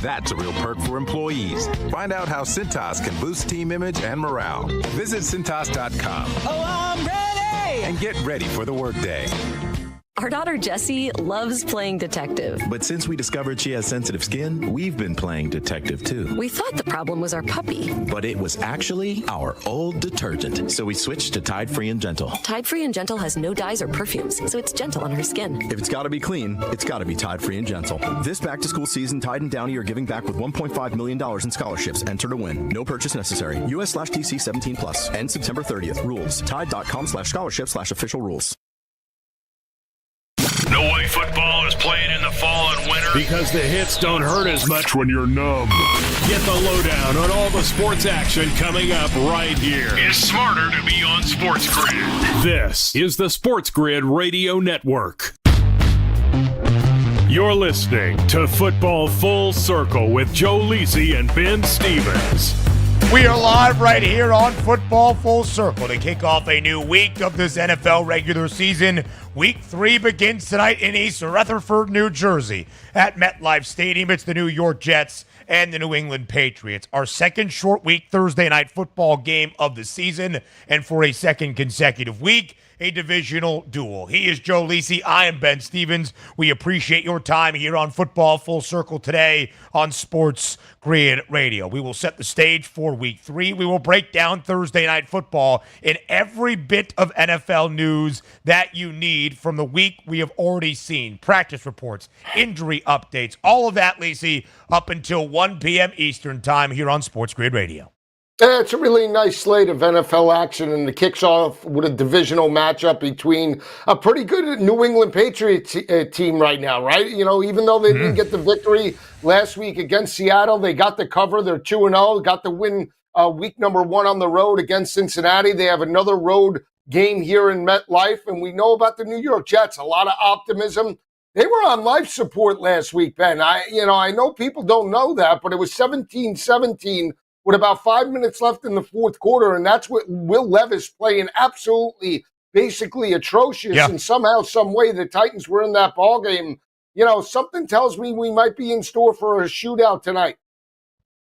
That's a real perk for employees. Find out how Cintas can boost team image and morale. Visit Cintas.com. Oh, I'm ready! And get ready for the workday. Our daughter Jessie loves playing detective. But since we discovered she has sensitive skin, we've been playing detective too. We thought the problem was our puppy. But it was actually our old detergent. So we switched to Tide Free and Gentle. Tide Free and Gentle has no dyes or perfumes, so it's gentle on her skin. If it's got to be clean, it's got to be Tide Free and Gentle. This back-to-school season, Tide and Downy are giving back with $1.5 million in scholarships. Enter to win. No purchase necessary. US/TC 17+. End September 30th. Rules. Tide.com/scholarships/official rules. No way football is played in the fall and winter because the hits don't hurt as much when you're numb. Get the lowdown on all the sports action coming up right here. It's smarter to be on SportsGrid. This is the SportsGrid Radio Network. You're listening to Football Full Circle with Joe Lisi and Ben Stevens. We are live right here on Football Full Circle to kick off a new week of this NFL regular season. Week 3 begins tonight in East Rutherford, New Jersey at MetLife Stadium. It's the New York Jets and the New England Patriots. Our second short week Thursday night football game of the season, and for a second consecutive week, a divisional duel. He is Joe Lisi. I am Ben Stevens. We appreciate your time here on Football Full Circle today on Sports Grid Radio. We will set the stage for Week 3. We will break down Thursday night football in every bit of NFL news that you need from the week we have already seen. Practice reports, injury updates, all of that, Lisi, up until 1 p.m. Eastern time here on Sports Grid Radio. It's a really nice slate of NFL action, and it kicks off with a divisional matchup between a pretty good New England Patriots team right now, right? You know, even though they didn't get the victory last week against Seattle, they got the cover. They're 2-0, got the win week number 1 on the road against Cincinnati. They have another road game here in MetLife, and we know about the New York Jets. A lot of optimism. They were on life support last week, Ben. I know people don't know that, but it was 17-17 with about 5 minutes left in the fourth quarter, and that's what Will Levis playing absolutely, basically atrocious. Yeah. And somehow, some way, the Titans were in that ball game. You know, something tells me we might be in store for a shootout tonight.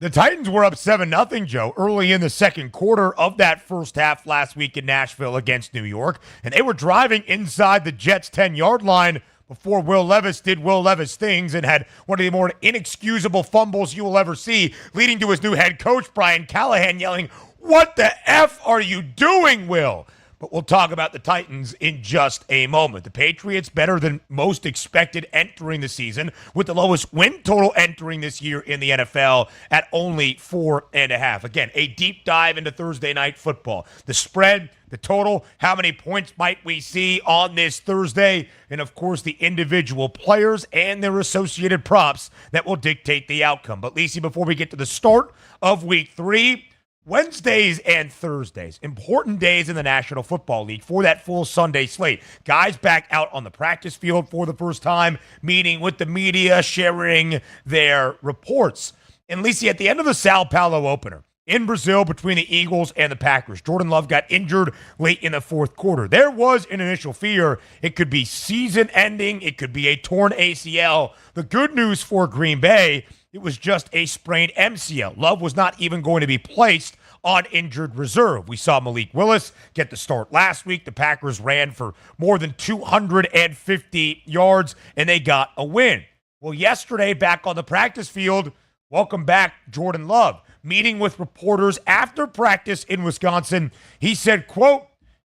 The Titans were up 7-0, Joe, early in the second quarter of that first half last week in Nashville against New York, and they were driving inside the Jets' 10-yard line before Will Levis did Will Levis things and had one of the more inexcusable fumbles you will ever see, leading to his new head coach, Brian Callahan, yelling, "What the F are you doing, Will?" But we'll talk about the Titans in just a moment. The Patriots better than most expected entering the season, with the lowest win total entering this year in the NFL at only 4.5. Again, a deep dive into Thursday night football. The spread, the total, how many points might we see on this Thursday, and of course the individual players and their associated props that will dictate the outcome. But Lisi, before we get to the start of Week 3, Wednesdays and Thursdays, important days in the National Football League for that full Sunday slate. Guys back out on the practice field for the first time, meeting with the media, sharing their reports. And Lisi, at the end of the Sao Paulo opener in Brazil between the Eagles and the Packers, Jordan Love got injured late in the fourth quarter. There was an initial fear it could be season-ending, it could be a torn ACL. The good news for Green Bay, it was just a sprained MCL. Love was not even going to be placed on injured reserve. We saw Malik Willis get the start last week. The Packers ran for more than 250 yards, and they got a win. Well, yesterday, back on the practice field, welcome back, Jordan Love. Meeting with reporters after practice in Wisconsin, he said, quote,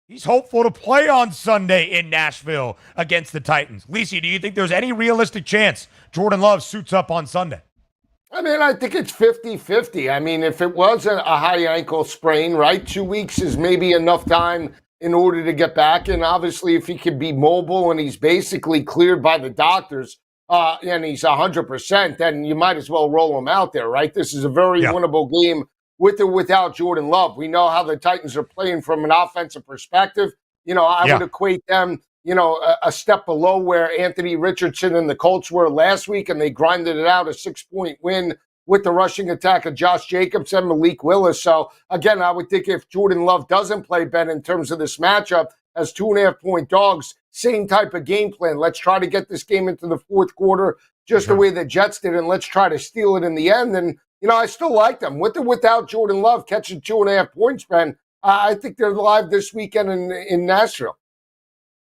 he's hopeful to play on Sunday in Nashville against the Titans. Lisi, do you think there's any realistic chance Jordan Love suits up on Sunday? I mean, I think it's 50-50. I mean, if it was a high ankle sprain, right, 2 weeks is maybe enough time in order to get back. And obviously, if he can be mobile and he's basically cleared by the doctors and he's 100%, then you might as well roll him out there, right? This is a very winnable game with or without Jordan Love. We know how the Titans are playing from an offensive perspective. You know, I would equate them, you know, a step below where Anthony Richardson and the Colts were last week, and they grinded it out, a 6-point win with the rushing attack of Josh Jacobs and Malik Willis. So, again, I would think if Jordan Love doesn't play, Ben, in terms of this matchup, as 2.5-point dogs, same type of game plan. Let's try to get this game into the fourth quarter, just the way the Jets did, and let's try to steal it in the end. And, I still like them. With or without Jordan Love catching 2.5 points, Ben, I think they're live this weekend in Nashville.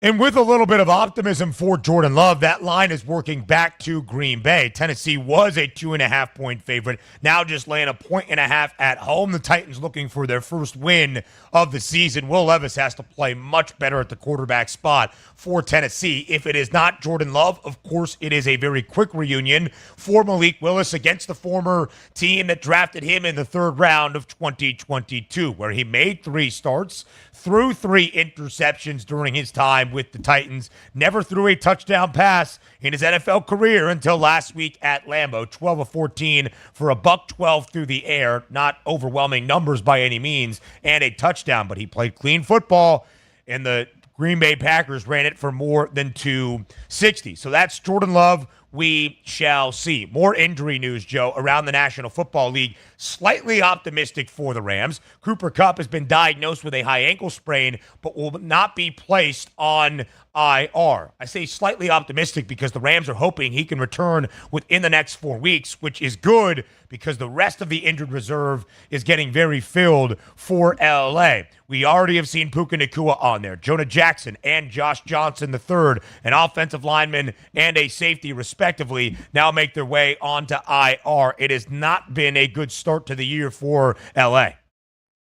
And with a little bit of optimism for Jordan Love, that line is working back to Green Bay. Tennessee was a 2.5-point favorite, now just laying 1.5 at home. The Titans looking for their first win of the season. Will Levis has to play much better at the quarterback spot for Tennessee. If it is not Jordan Love, of course, it is a very quick reunion for Malik Willis against the former team that drafted him in the third round of 2022, where he made 3 starts, threw 3 interceptions during his time with the Titans, never threw a touchdown pass in his NFL career until last week at Lambeau. 12 of 14 for a $112 through the air, not overwhelming numbers by any means, and a touchdown, but he played clean football, and the Green Bay Packers ran it for more than 260. So that's Jordan Love. We shall see. More injury news, Joe, around the National Football League. Slightly optimistic for the Rams. Cooper Kupp has been diagnosed with a high ankle sprain, but will not be placed on IR. I say slightly optimistic because the Rams are hoping he can return within the next 4 weeks, which is good because the rest of the injured reserve is getting very filled for LA. We already have seen Puka Nacua on there, Jonah Jackson and Josh Johnson III, an offensive lineman and a safety respectively, now make their way onto IR. It has not been a good start to the year for LA.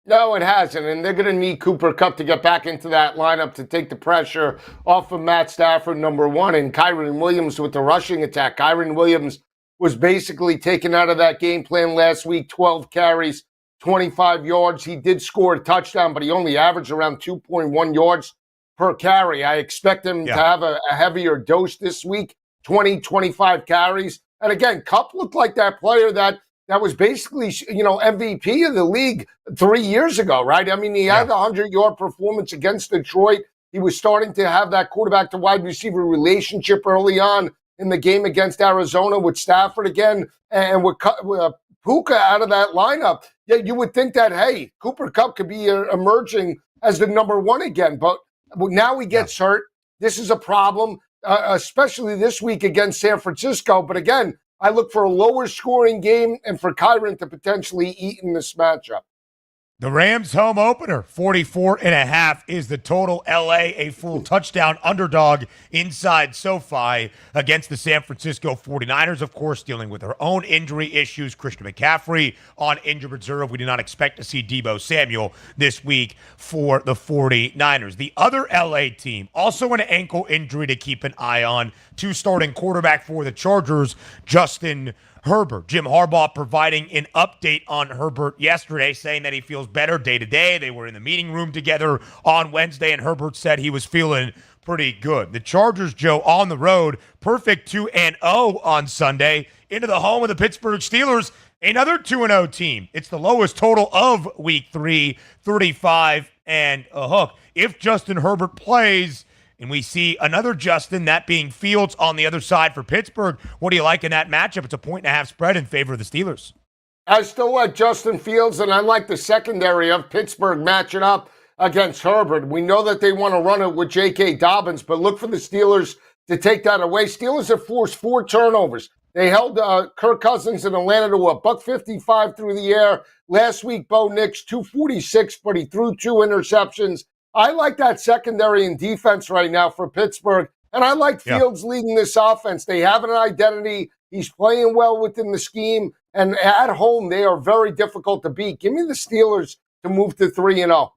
No, it hasn't, and they're going to need Cooper Kupp to get back into that lineup to take the pressure off of Matt Stafford, number one, and Kyren Williams with the rushing attack. Kyren Williams was basically taken out of that game plan last week, 12 carries, 25 yards. He did score a touchdown, but he only averaged around 2.1 yards per carry. I expect him to have a heavier dose this week, 20, 25 carries. And again, Kupp looked like that player that was basically, MVP of the league 3 years ago, right? I mean, he had a 100-yard performance against Detroit. He was starting to have that quarterback to wide receiver relationship early on in the game against Arizona with Stafford again, and with Puka out of that lineup. Yeah, you would think that, hey, Cooper Kupp could be emerging as the number one again. But now he gets hurt. This is a problem, especially this week against San Francisco. But again, I look for a lower scoring game and for Kyren to potentially eat in this matchup. The Rams home opener, 44.5 is the total. LA, a full touchdown underdog inside SoFi against the San Francisco 49ers, of course, dealing with their own injury issues. Christian McCaffrey on injured reserve. We do not expect to see Deebo Samuel this week for the 49ers. The other LA team, also an ankle injury to keep an eye on. 2 starting quarterback for the Chargers, Justin Herbert. Jim Harbaugh providing an update on Herbert yesterday, saying that he feels better day to day. They were in the meeting room together on Wednesday, and Herbert said he was feeling pretty good. The Chargers, Joe, on the road, perfect 2-0 on Sunday, into the home of the Pittsburgh Steelers, another 2-0 team. It's the lowest total of Week 3, 35 and a hook. If Justin Herbert plays, and we see another Justin, that being Fields on the other side for Pittsburgh. What do you like in that matchup? It's a 1.5 spread in favor of the Steelers. I still like Justin Fields, and I like the secondary of Pittsburgh matching up against Herbert. We know that they want to run it with J.K. Dobbins, but look for the Steelers to take that away. Steelers have forced 4 turnovers. They held Kirk Cousins in Atlanta to a $155 through the air. Last week, Bo Nix, 246, but he threw 2 interceptions. I like that secondary and defense right now for Pittsburgh, and I like Fields leading this offense. They have an identity. He's playing well within the scheme, and at home, they are very difficult to beat. Give me the Steelers to move to 3-0.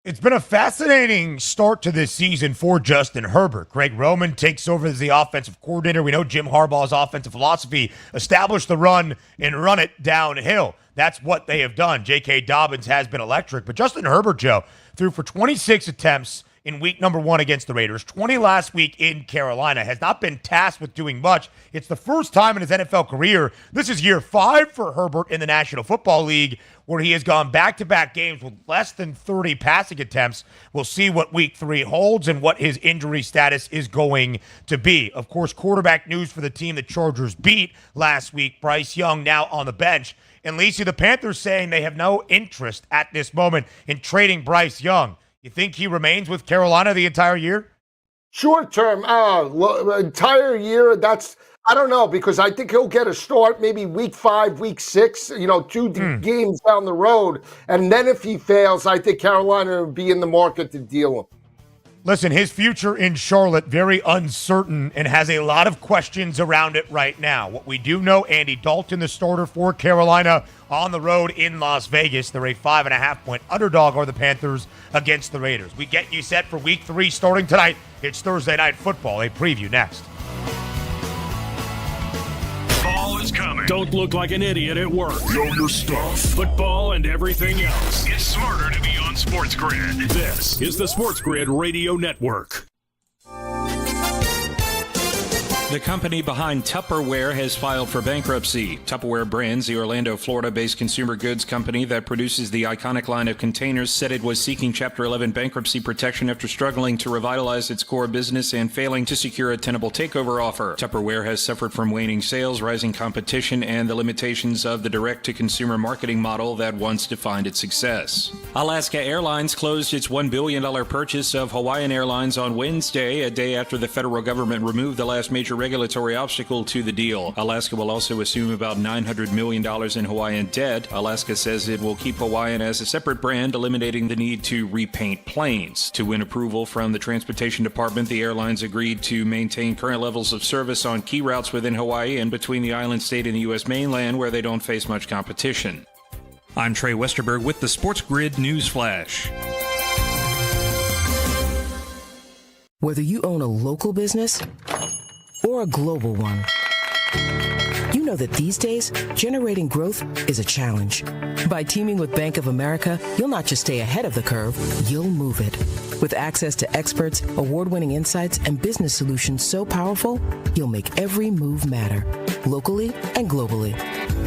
It's been a fascinating start to this season for Justin Herbert. Greg Roman takes over as the offensive coordinator. We know Jim Harbaugh's offensive philosophy, establish the run and run it downhill. That's what they have done. J.K. Dobbins has been electric, but Justin Herbert, Joe, threw for 26 attempts in week number 1 against the Raiders, 20 last week in Carolina, has not been tasked with doing much. It's the first time in his NFL career. This is year 5 for Herbert in the National Football League, where he has gone back-to-back games with less than 30 passing attempts. We'll see what week 3 holds and what his injury status is going to be. Of course, quarterback news for the team the Chargers beat last week. Bryce Young now on the bench. And Lacey, the Panthers saying they have no interest at this moment in trading Bryce Young. You think he remains with Carolina the entire year? Short term, entire year, that's I don't know, because I think he'll get a start maybe week 5, week 6, two games down the road. And then if he fails, I think Carolina will be in the market to deal him. Listen, his future in Charlotte, very uncertain and has a lot of questions around it right now. What we do know, Andy Dalton, the starter for Carolina on the road in Las Vegas. They're a 5.5-point underdog, or the Panthers, against the Raiders. We get you set for week 3 starting tonight. It's Thursday Night Football. A preview next. Fall is coming. Don't look like an idiot at work. Know your stuff. Football and everything else. It's smarter to be on SportsGrid. This is the SportsGrid Radio Network. The company behind Tupperware has filed for bankruptcy. Tupperware Brands, the Orlando, Florida-based consumer goods company that produces the iconic line of containers, said it was seeking Chapter 11 bankruptcy protection after struggling to revitalize its core business and failing to secure a tenable takeover offer. Tupperware has suffered from waning sales, rising competition, and the limitations of the direct-to-consumer marketing model that once defined its success. Alaska Airlines closed its $1 billion purchase of Hawaiian Airlines on Wednesday, a day after the federal government removed the last major regulatory obstacle to the deal. Alaska will also assume about $900 million in Hawaiian debt. Alaska says it will keep Hawaiian as a separate brand, eliminating the need to repaint planes. To win approval from the Transportation Department, the airlines agreed to maintain current levels of service on key routes within Hawaii and between the island state and the U.S. mainland, where they don't face much competition. I'm Trey Westerberg with the SportsGrid News Flash. Whether you own a local business or a global one, you know that these days, generating growth is a challenge. By teaming with Bank of America, you'll not just stay ahead of the curve, you'll move it. With access to experts, award-winning insights, and business solutions so powerful, you'll make every move matter, locally and globally.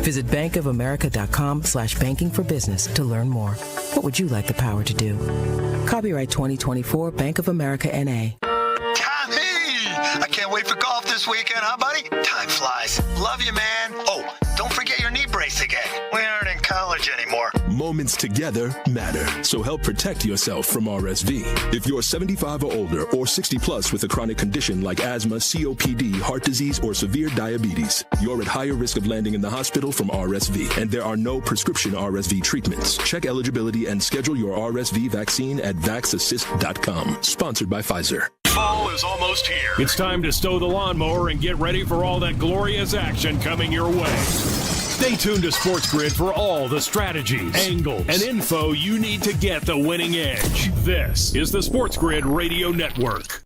Visit bankofamerica.com/banking for business to learn more. What would you like the power to do? Copyright 2024 Bank of America N.A. I can't wait for golf this weekend, huh, buddy? Time flies. Love you, man. Oh, don't forget your knee brace again. We aren't in college anymore. Moments together matter, so help protect yourself from RSV. If you're 75 or older or 60 plus with a chronic condition like asthma, COPD, heart disease, or severe diabetes, you're at higher risk of landing in the hospital from RSV, and there are no prescription RSV treatments. Check eligibility and schedule your RSV vaccine at vaxassist.com. Sponsored by Pfizer. Fall is almost here. It's time to stow the lawnmower and get ready for all that glorious action coming your way. Stay tuned to SportsGrid for all the strategies, angles, and info you need to get the winning edge. This is the SportsGrid Radio Network.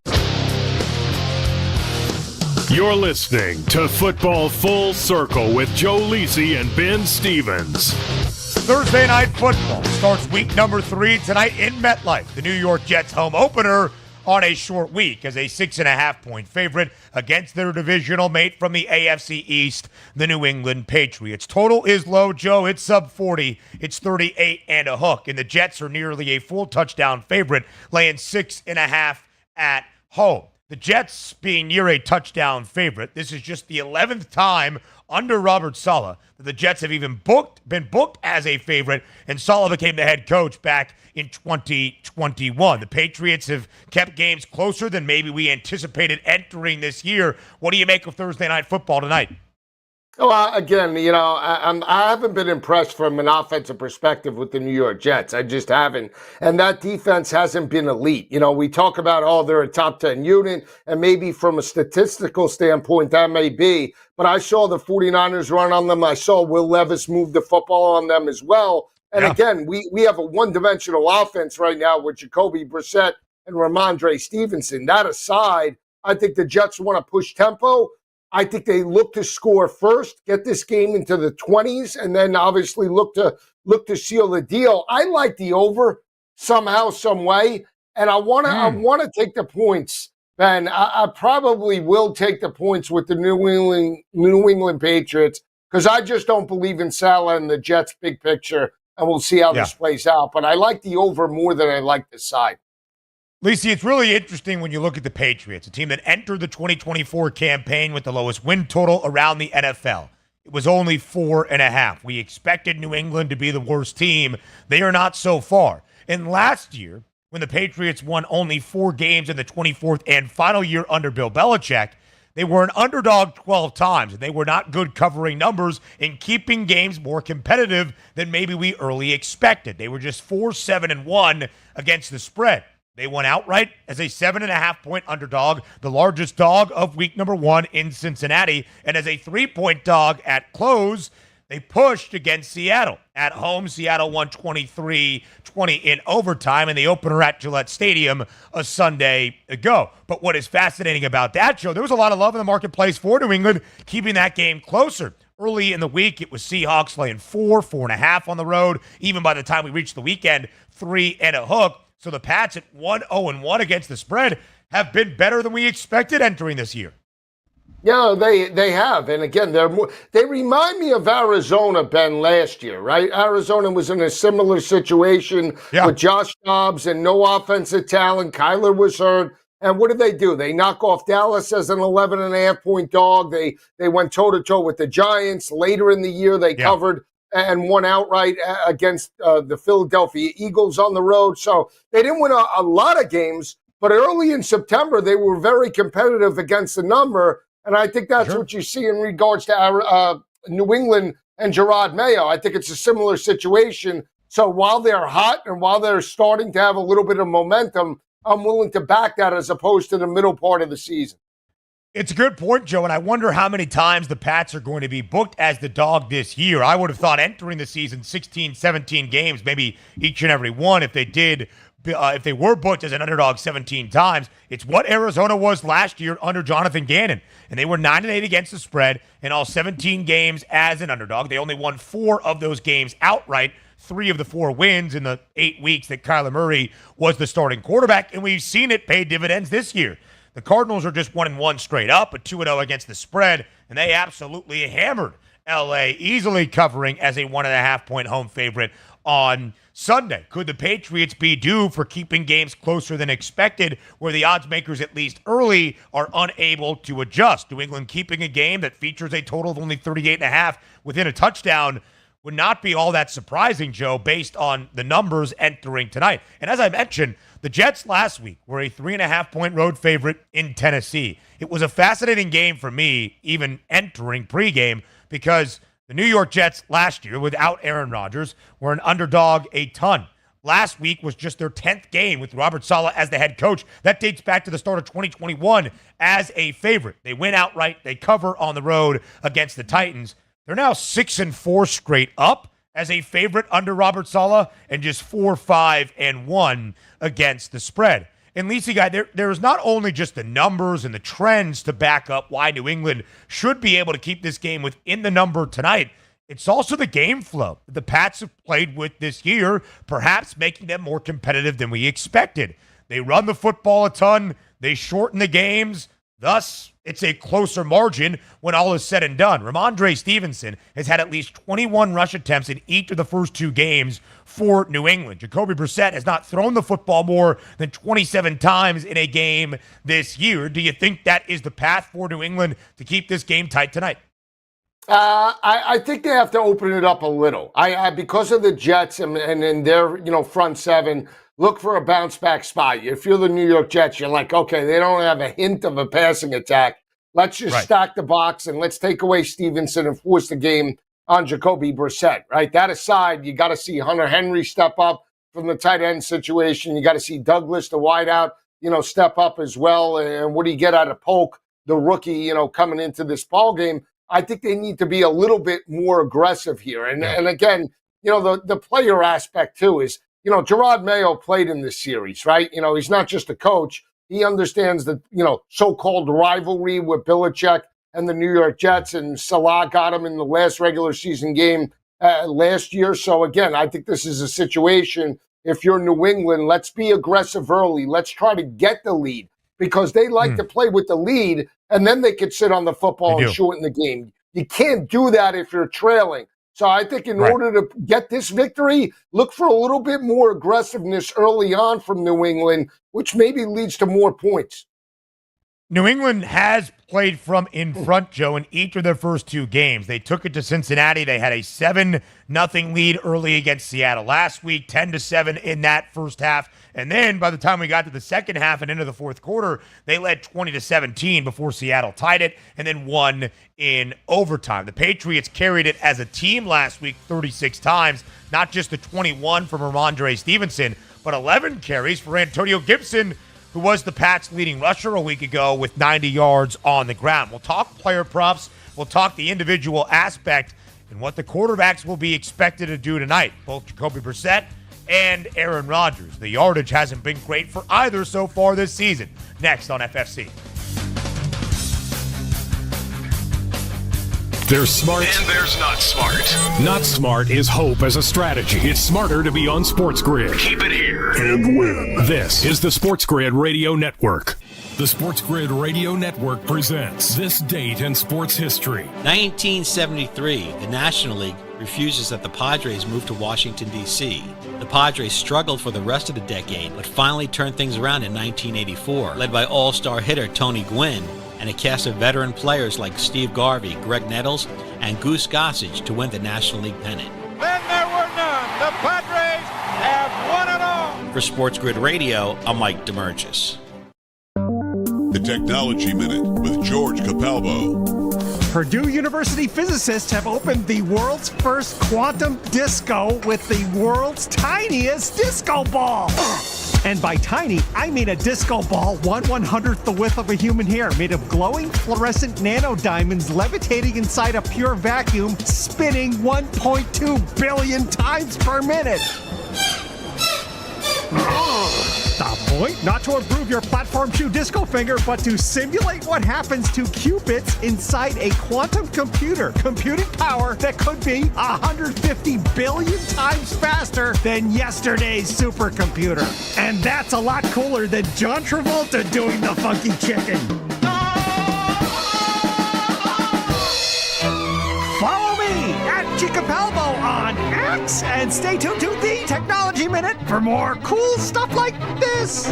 You're listening to Football Full Circle with Joe Lisi and Ben Stevens. Thursday Night Football starts week number 3 tonight in MetLife. The New York Jets home opener on a short week as a 6.5-point favorite against their divisional mate from the AFC East, the New England Patriots. Total is low, Joe. It's sub 40. It's 38 and a hook. And the Jets are nearly a full touchdown favorite, laying 6.5 at home. The Jets being near a touchdown favorite. This is just the 11th time under Robert Saleh that the Jets have even been booked as a favorite, and Saleh became the head coach back in 2021. The Patriots have kept games closer than maybe we anticipated entering this year. What do you make of Thursday Night Football tonight? Well, again, I haven't been impressed from an offensive perspective with the New York Jets. I just haven't. And that defense hasn't been elite. We talk about, they're a top 10 unit, and maybe from a statistical standpoint, that may be. But I saw the 49ers run on them. I saw Will Levis move the football on them as well. And again, we have a one-dimensional offense right now with Jacoby Brissett and Ramondre Stevenson. That aside, I think the Jets want to push tempo. I think they look to score first, get this game into the 20s, and then obviously look to seal the deal. I like the over somehow, some way, and I want to take the points, Ben. I probably will take the points with the New England Patriots because I just don't believe in Saleh and the Jets' big picture, and we'll see how this plays out. But I like the over more than I like the side. Lacey, it's really interesting when you look at the Patriots, a team that entered the 2024 campaign with the lowest win total around the NFL. It was only 4.5. We expected New England to be the worst team. They are not so far. And last year, when the Patriots won only 4 games in the 24th and final year under Bill Belichick, They were an underdog 12 times, and they were not good covering numbers in keeping games more competitive than maybe we early expected. They were just 4-7-1 against the spread. They won outright as a 7.5-point underdog, the largest dog of week number 1 in Cincinnati, and as a 3-point dog at close. They pushed against Seattle. At home, Seattle won 23-20 in overtime in the opener at Gillette Stadium a Sunday ago. But what is fascinating about that, Joe, there was a lot of love in the marketplace for New England, keeping that game closer. Early in the week, it was Seahawks laying 4.5 on the road. Even by the time we reached the weekend, 3 and a hook. So the Pats at 1-0-1 against the spread have been better than we expected entering this year. Yeah, they have. And again, they remind me of Arizona, Ben, last year, right? Arizona was in a similar situation with Josh Dobbs and no offensive talent. Kyler was hurt. And what did they do? They knock off Dallas as an 11.5-point dog. They went toe-to-toe with the Giants. Later in the year, they covered and won outright against the Philadelphia Eagles on the road. So they didn't win a lot of games, but early in September, they were very competitive against the number. And I think that's what you see in regards to New England and Gerard Mayo. I think it's a similar situation. So while they're hot and while they're starting to have a little bit of momentum, I'm willing to back that as opposed to the middle part of the season. It's a good point, Joe, and I wonder how many times the Pats are going to be booked as the dog this year. I would have thought entering the season 16, 17 games, maybe each and every one, if they were booked as an underdog 17 times. It's what Arizona was last year under Jonathan Gannon. And they were 9-8 against the spread in all 17 games as an underdog. They only won 4 of those games outright, 3 of the 4 wins in the 8 weeks that Kyler Murray was the starting quarterback. And we've seen it pay dividends this year. The Cardinals are just 1-1 straight up, but 2-0 against the spread. And they absolutely hammered L.A., easily covering as a 1.5-point home favorite on Sunday. Could the Patriots be due for keeping games closer than expected, where the odds makers, at least early, are unable to adjust? New England keeping a game that features a total of only 38.5 within a touchdown would not be all that surprising, Joe, based on the numbers entering tonight. And as I mentioned, the Jets last week were a 3.5-point road favorite in Tennessee. It was a fascinating game for me, even entering pregame, because the New York Jets last year, without Aaron Rodgers, were an underdog a ton. Last week was just their 10th game with Robert Saleh as the head coach. That dates back to the start of 2021 as a favorite. They win outright. They cover on the road against the Titans. They're now 6-4 straight up as a favorite under Robert Saleh and just 4-5-1 against the spread. And Lisa, guy, there is not only just the numbers and the trends to back up why New England should be able to keep this game within the number tonight. It's also the game flow that the Pats have played with this year, perhaps making them more competitive than we expected. They run the football a ton. They shorten the games. Thus, it's a closer margin when all is said and done. Ramondre Stevenson has had at least 21 rush attempts in each of the first 2 games for New England. Jacoby Brissett has not thrown the football more than 27 times in a game this year. Do you think that is the path for New England to keep this game tight tonight? I think they have to open it up a little. Because of the Jets and their front seven. Look for a bounce back spot. If you're the New York Jets, you're like, okay, they don't have a hint of a passing attack. Let's just stack the box and let's take away Stevenson and force the game on Jacoby Brissett, right? That aside, you got to see Hunter Henry step up from the tight end situation. You got to see Douglas, the wideout, step up as well. And what do you get out of Polk, the rookie, coming into this ball game? I think they need to be a little bit more aggressive here. And again, the player aspect too is, Gerard Mayo played in this series, right? He's not just a coach. He understands the, so-called rivalry with Belichick and the New York Jets, and Salah got him in the last regular season game last year. So, again, I think this is a situation, if you're New England, let's be aggressive early. Let's try to get the lead because they like to play with the lead, and then they could sit on the football and shorten the game. You can't do that if you're trailing. So I think in order to get this victory, look for a little bit more aggressiveness early on from New England, which maybe leads to more points. New England has played from in front, Joe, in each of their first two games. They took it to Cincinnati. They had a 7-0 lead early against Seattle last week, 10-7 in that first half. And then by the time we got to the second half and into the fourth quarter, they led 20-17 before Seattle tied it and then won in overtime. The Patriots carried it as a team last week 36 times, not just the 21 from Ramondre Stevenson, but 11 carries for Antonio Gibson, who was the Pats' leading rusher a week ago with 90 yards on the ground. We'll talk player props. We'll talk the individual aspect and what the quarterbacks will be expected to do tonight, both Jacoby Brissett and Aaron Rodgers. The yardage hasn't been great for either so far this season. Next on FFC. There's smart. And there's not smart. Not smart is hope as a strategy. It's smarter to be on SportsGrid. Keep it here. And win. This is the SportsGrid Radio Network. The SportsGrid Radio Network presents This Date in Sports History. 1973, the National League refuses that the Padres move to Washington, D.C. The Padres struggled for the rest of the decade, but finally turned things around in 1984, led by all-star hitter Tony Gwynn and a cast of veteran players like Steve Garvey, Greg Nettles, and Goose Gossage to win the National League pennant. Then there were none. The Padres have won it all. For SportsGrid Radio, I'm Mike DeMurgis. The Technology Minute with George Capalbo. Purdue University physicists have opened the world's first quantum disco with the world's tiniest disco ball. And by tiny, I mean a disco ball 1/100th the width of a human hair, made of glowing fluorescent nanodiamonds levitating inside a pure vacuum, spinning 1.2 billion times per minute. The point? Not to improve your platform shoe disco finger, but to simulate what happens to qubits inside a quantum computer. Computing power that could be 150 billion times faster than yesterday's supercomputer. And that's a lot cooler than John Travolta doing the funky chicken. Follow me at Chicapalbo on X and stay tuned to the Technology Minute for more cool stuff like this.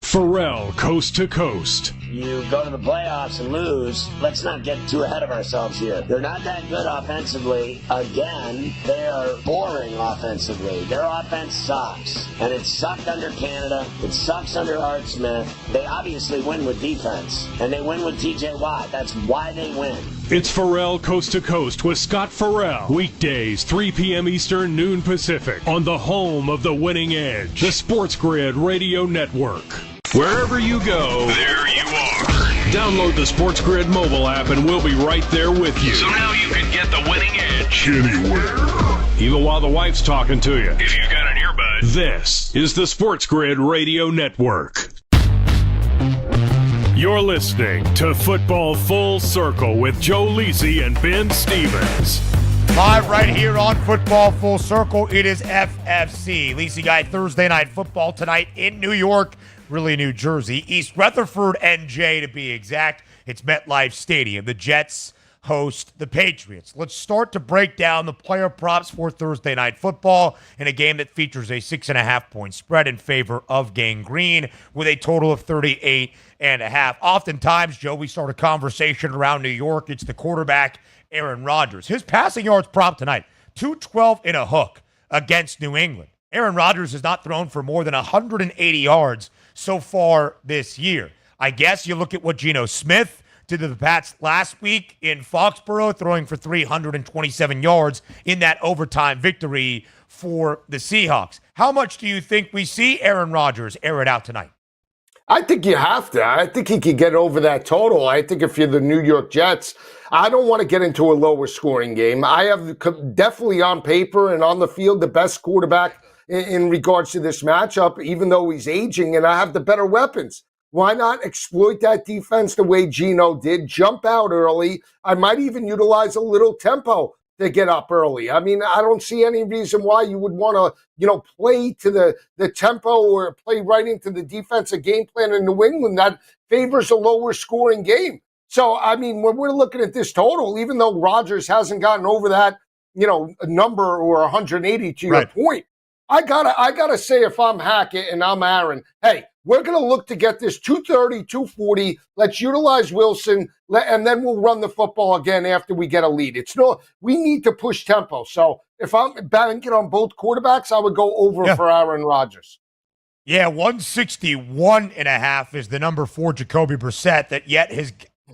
Pharrell, Coast to Coast. You go to the playoffs and lose. Let's not get too ahead of ourselves here. They're not that good offensively. Again, they are boring offensively. Their offense sucks. And it sucked under Canada. It sucks under Art Smith. They obviously win with defense. And they win with TJ Watt. That's why they win. It's Pharrell Coast to Coast with Scott Farrell. Weekdays, 3 p.m. Eastern, noon Pacific. On the home of the winning edge. The SportsGrid Radio Network. Wherever you go, there you are. Download the SportsGrid mobile app and we'll be right there with you. So now you can get the winning edge anywhere. Even while the wife's talking to you. if you got an earbud. This is the SportsGrid Radio Network. You're listening to Football Full Circle with Joe Lisi and Ben Stevens. Live right here on Football Full Circle. It is FFC. Lisi Guy Thursday Night Football tonight in New York, really New Jersey. East Rutherford, NJ to be exact. It's MetLife Stadium. The Jets host the Patriots. Let's start to break down the player props for Thursday Night Football in a game that features a 6.5-point spread in favor of Gang Green with a total of 38.5. Oftentimes, Joe, we start a conversation around New York. It's the quarterback, Aaron Rodgers. His passing yards prop tonight, 212 in a hook against New England. Aaron Rodgers has not thrown for more than 180 yards so far this year. I guess you look at what Geno Smith did to the Pats last week in Foxborough, throwing for 327 yards in that overtime victory for the Seahawks. How much do you think we see Aaron Rodgers air it out tonight? I think you have to. I think he could get over that total. I think if you're the New York Jets, I don't want to get into a lower scoring game. I have definitely on paper and on the field the best quarterback in regards to this matchup, even though he's aging, and I have the better weapons. Why not exploit that defense the way Geno did, jump out early? I might even utilize a little tempo to get up early. I mean, I don't see any reason why you would want to, play to the tempo or play right into the defensive game plan in New England. That favors a lower scoring game. So, I mean, when we're looking at this total, even though Rodgers hasn't gotten over that, number or 180 to your point, I gotta say, if I'm Hackett and I'm Aaron, hey, we're going to look to get this 230, 240. Let's utilize Wilson, and then we'll run the football again after we get a lead. We need to push tempo. So if I'm banking on both quarterbacks, I would go over for Aaron Rodgers. Yeah, 161.5 is the number for Jacoby Brissett that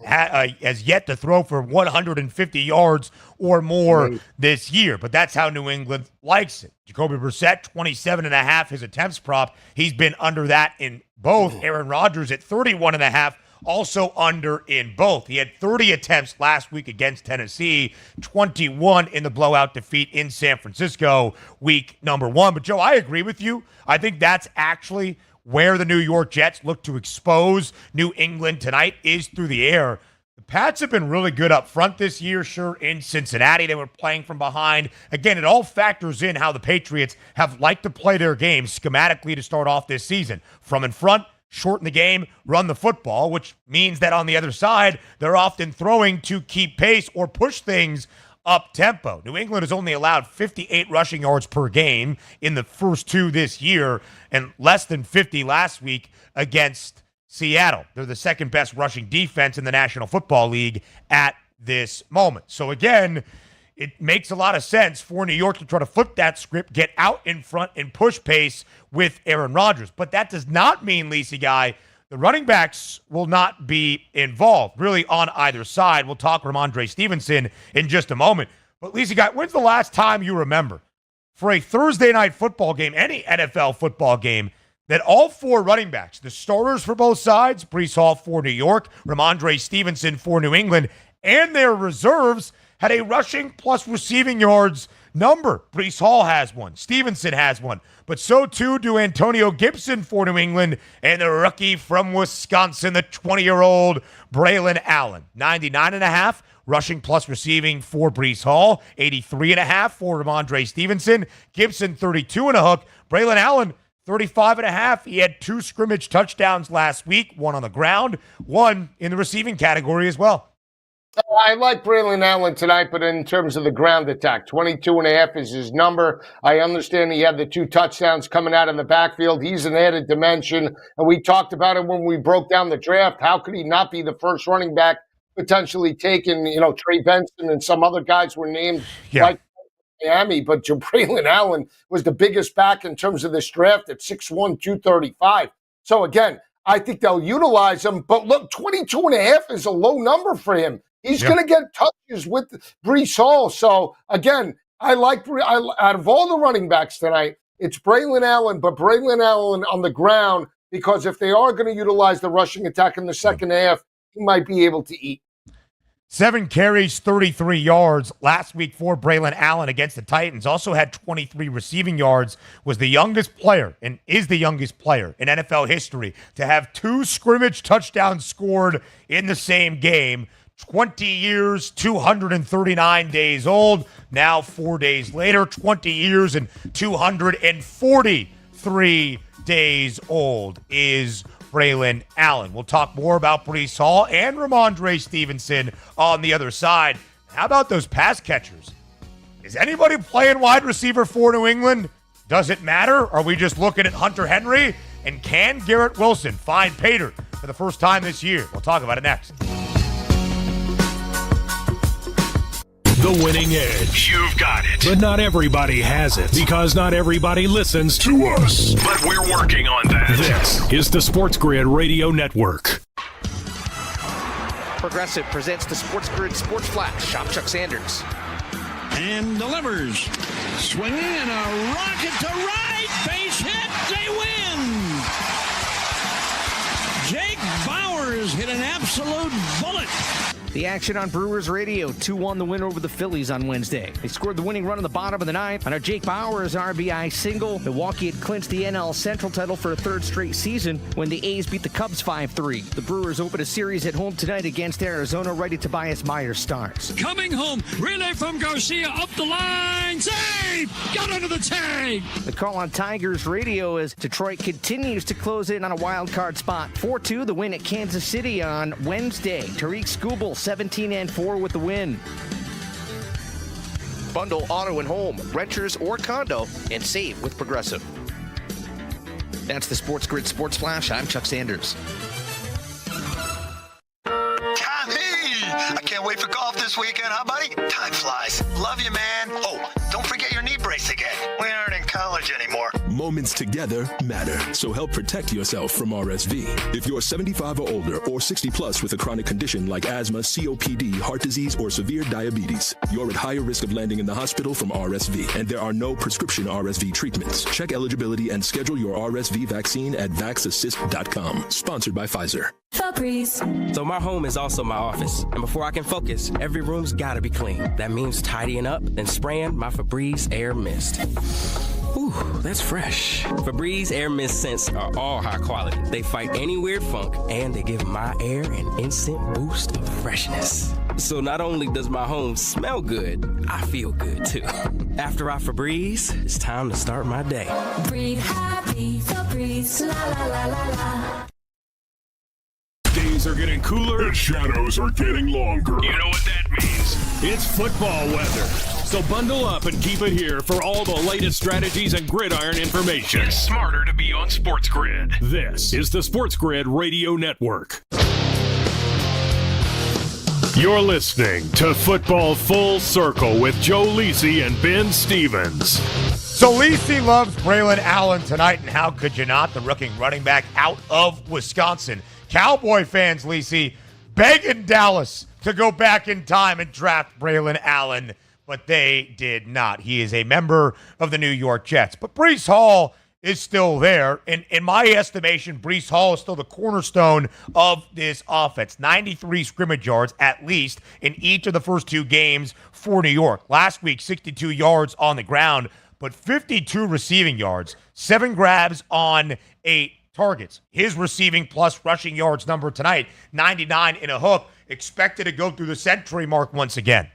has yet to throw for 150 yards or more this year. But that's how New England likes it. Jacoby Brissett, 27.5, his attempts prop. He's been under that in both. Aaron Rodgers at 31.5, also under in both. He had 30 attempts last week against Tennessee, 21 in the blowout defeat in San Francisco, week number 1. But, Joe, I agree with you. I think that's actually where the New York Jets look to expose New England tonight is through the air. The Pats have been really good up front this year. Sure, in Cincinnati, they were playing from behind. Again, it all factors in how the Patriots have liked to play their game schematically to start off this season. From in front, shorten the game, run the football, which means that on the other side, they're often throwing to keep pace or push things up tempo. New England has only allowed 58 rushing yards per game in the first 2 this year and less than 50 last week against Seattle. They're the second best rushing defense in the National Football League at this moment. So again, it makes a lot of sense for New York to try to flip that script, get out in front and push pace with Aaron Rodgers. But that does not mean, Lacey Guy, the running backs will not be involved, really, on either side. We'll talk Ramondre Stevenson in just a moment. But, Lacey Guy, when's the last time you remember for a Thursday night football game, any NFL football game, that all 4 running backs, the starters for both sides, Breece Hall for New York, Ramondre Stevenson for New England, and their reserves had a rushing plus receiving yards number? Breece Hall has one. Stevenson has one. But so too do Antonio Gibson for New England and the rookie from Wisconsin, the 20-year-old Braylon Allen. 99.5 rushing plus receiving for Breece Hall. 83.5 for Ramondre Stevenson. Gibson 32 and a hook. Braylon Allen 35.5. He had 2 scrimmage touchdowns last week, 1 on the ground, 1 in the receiving category as well. I like Braylon Allen tonight, but in terms of the ground attack, 22.5 is his number. I understand he had the 2 touchdowns coming out in the backfield. He's an added dimension, and we talked about it when we broke down the draft. How could he not be the first running back potentially taken? Trey Benson and some other guys were named like Miami, but Braylon Allen was the biggest back in terms of this draft at 6'1", 235. So again, I think they'll utilize him, but look, 22.5 is a low number for him. He's going to get touches with Breece Hall. So, again, out of all the running backs tonight, it's Braylon Allen, but Braylon Allen on the ground, because if they are going to utilize the rushing attack in the second half, he might be able to eat. 7 carries, 33 yards last week for Braylon Allen against the Titans. Also had 23 receiving yards, was the youngest player and is the youngest player in NFL history to have 2 scrimmage touchdowns scored in the same game. 20 years, 239 days old. Now 4 days later, 20 years and 243 days old is Braylon Allen. We'll talk more about Breece Hall and Ramondre Stevenson on the other side. How about those pass catchers? Is anybody playing wide receiver for New England? Does it matter? Are we just looking at Hunter Henry? And can Garrett Wilson find Pater for the first time this year? We'll talk about it next. The winning edge. You've got it. But not everybody has it, because not everybody listens to us. But we're working on that. This is the SportsGrid Radio Network. Progressive presents the SportsGrid Sports Flash. Shop Chuck Sanders. And delivers. Swinging and a rocket to right. Base hit. They win. Jake Bowers hit an absolute bullet. The action on Brewers Radio, 2-1 the win over the Phillies on Wednesday. They scored the winning run in the bottom of the 9th on a Jake Bowers RBI single. Milwaukee had clinched the NL Central title for a 3rd straight season when the A's beat the Cubs 5-3. The Brewers open a series at home tonight against Arizona. Righty Tobias Myers starts. Coming home, relay from Garcia up the line. Save! Got under the tag! The call on Tigers Radio is Detroit continues to close in on a wild card spot. 4-2 the win at Kansas City on Wednesday. Tariq Skubal 17-4 with the win. Bundle auto and home, renters or condo, and save with Progressive. That's the Sports Grid Sports Flash. I'm Chuck Sanders. I can't wait for golf this weekend, huh, buddy? Time flies. Love you, man. Oh, don't forget your knee brace again. We aren't in college anymore. Moments together matter, so help protect yourself from RSV. If you're 75 or older or 60 plus with a chronic condition like asthma, COPD, heart disease, or severe diabetes, you're at higher risk of landing in the hospital from RSV, and there are no prescription RSV treatments. Check eligibility and schedule your RSV vaccine at vaxassist.com. Sponsored by Pfizer. Febreze. So my home is also my office, and before I can focus, every room's gotta be clean. That means tidying up, then spraying my Febreze Air Mist. Ooh, that's fresh. Febreze Air Mist scents are all high quality. They fight any weird funk, and they give my air an instant boost of freshness. So not only does my home smell good, I feel good too. After I Febreze, it's time to start my day. Breathe happy, Febreze, la la la la la. Days are getting cooler. And shadows are getting longer. You know what that means. It's football weather. So bundle up and keep it here for all the latest strategies and gridiron information. It's smarter to be on SportsGrid. This is the SportsGrid Radio Network. You're listening to Football Full Circle with Joe Lisi and Ben Stevens. So Lisi loves Braylon Allen tonight, and how could you not? The rookie running back out of Wisconsin. Cowboy fans, Lisi, begging Dallas to go back in time and draft Braylon Allen, but they did not. He is a member of the New York Jets. But Breece Hall is still there. And in my estimation, Breece Hall is still the cornerstone of this offense. 93 scrimmage yards, at least, in each of the first two games for New York. Last week, 62 yards on the ground, but 52 receiving yards, 7 grabs on 8 targets. His receiving plus rushing yards number tonight, 99 in a hook, expected to go through the century mark once again.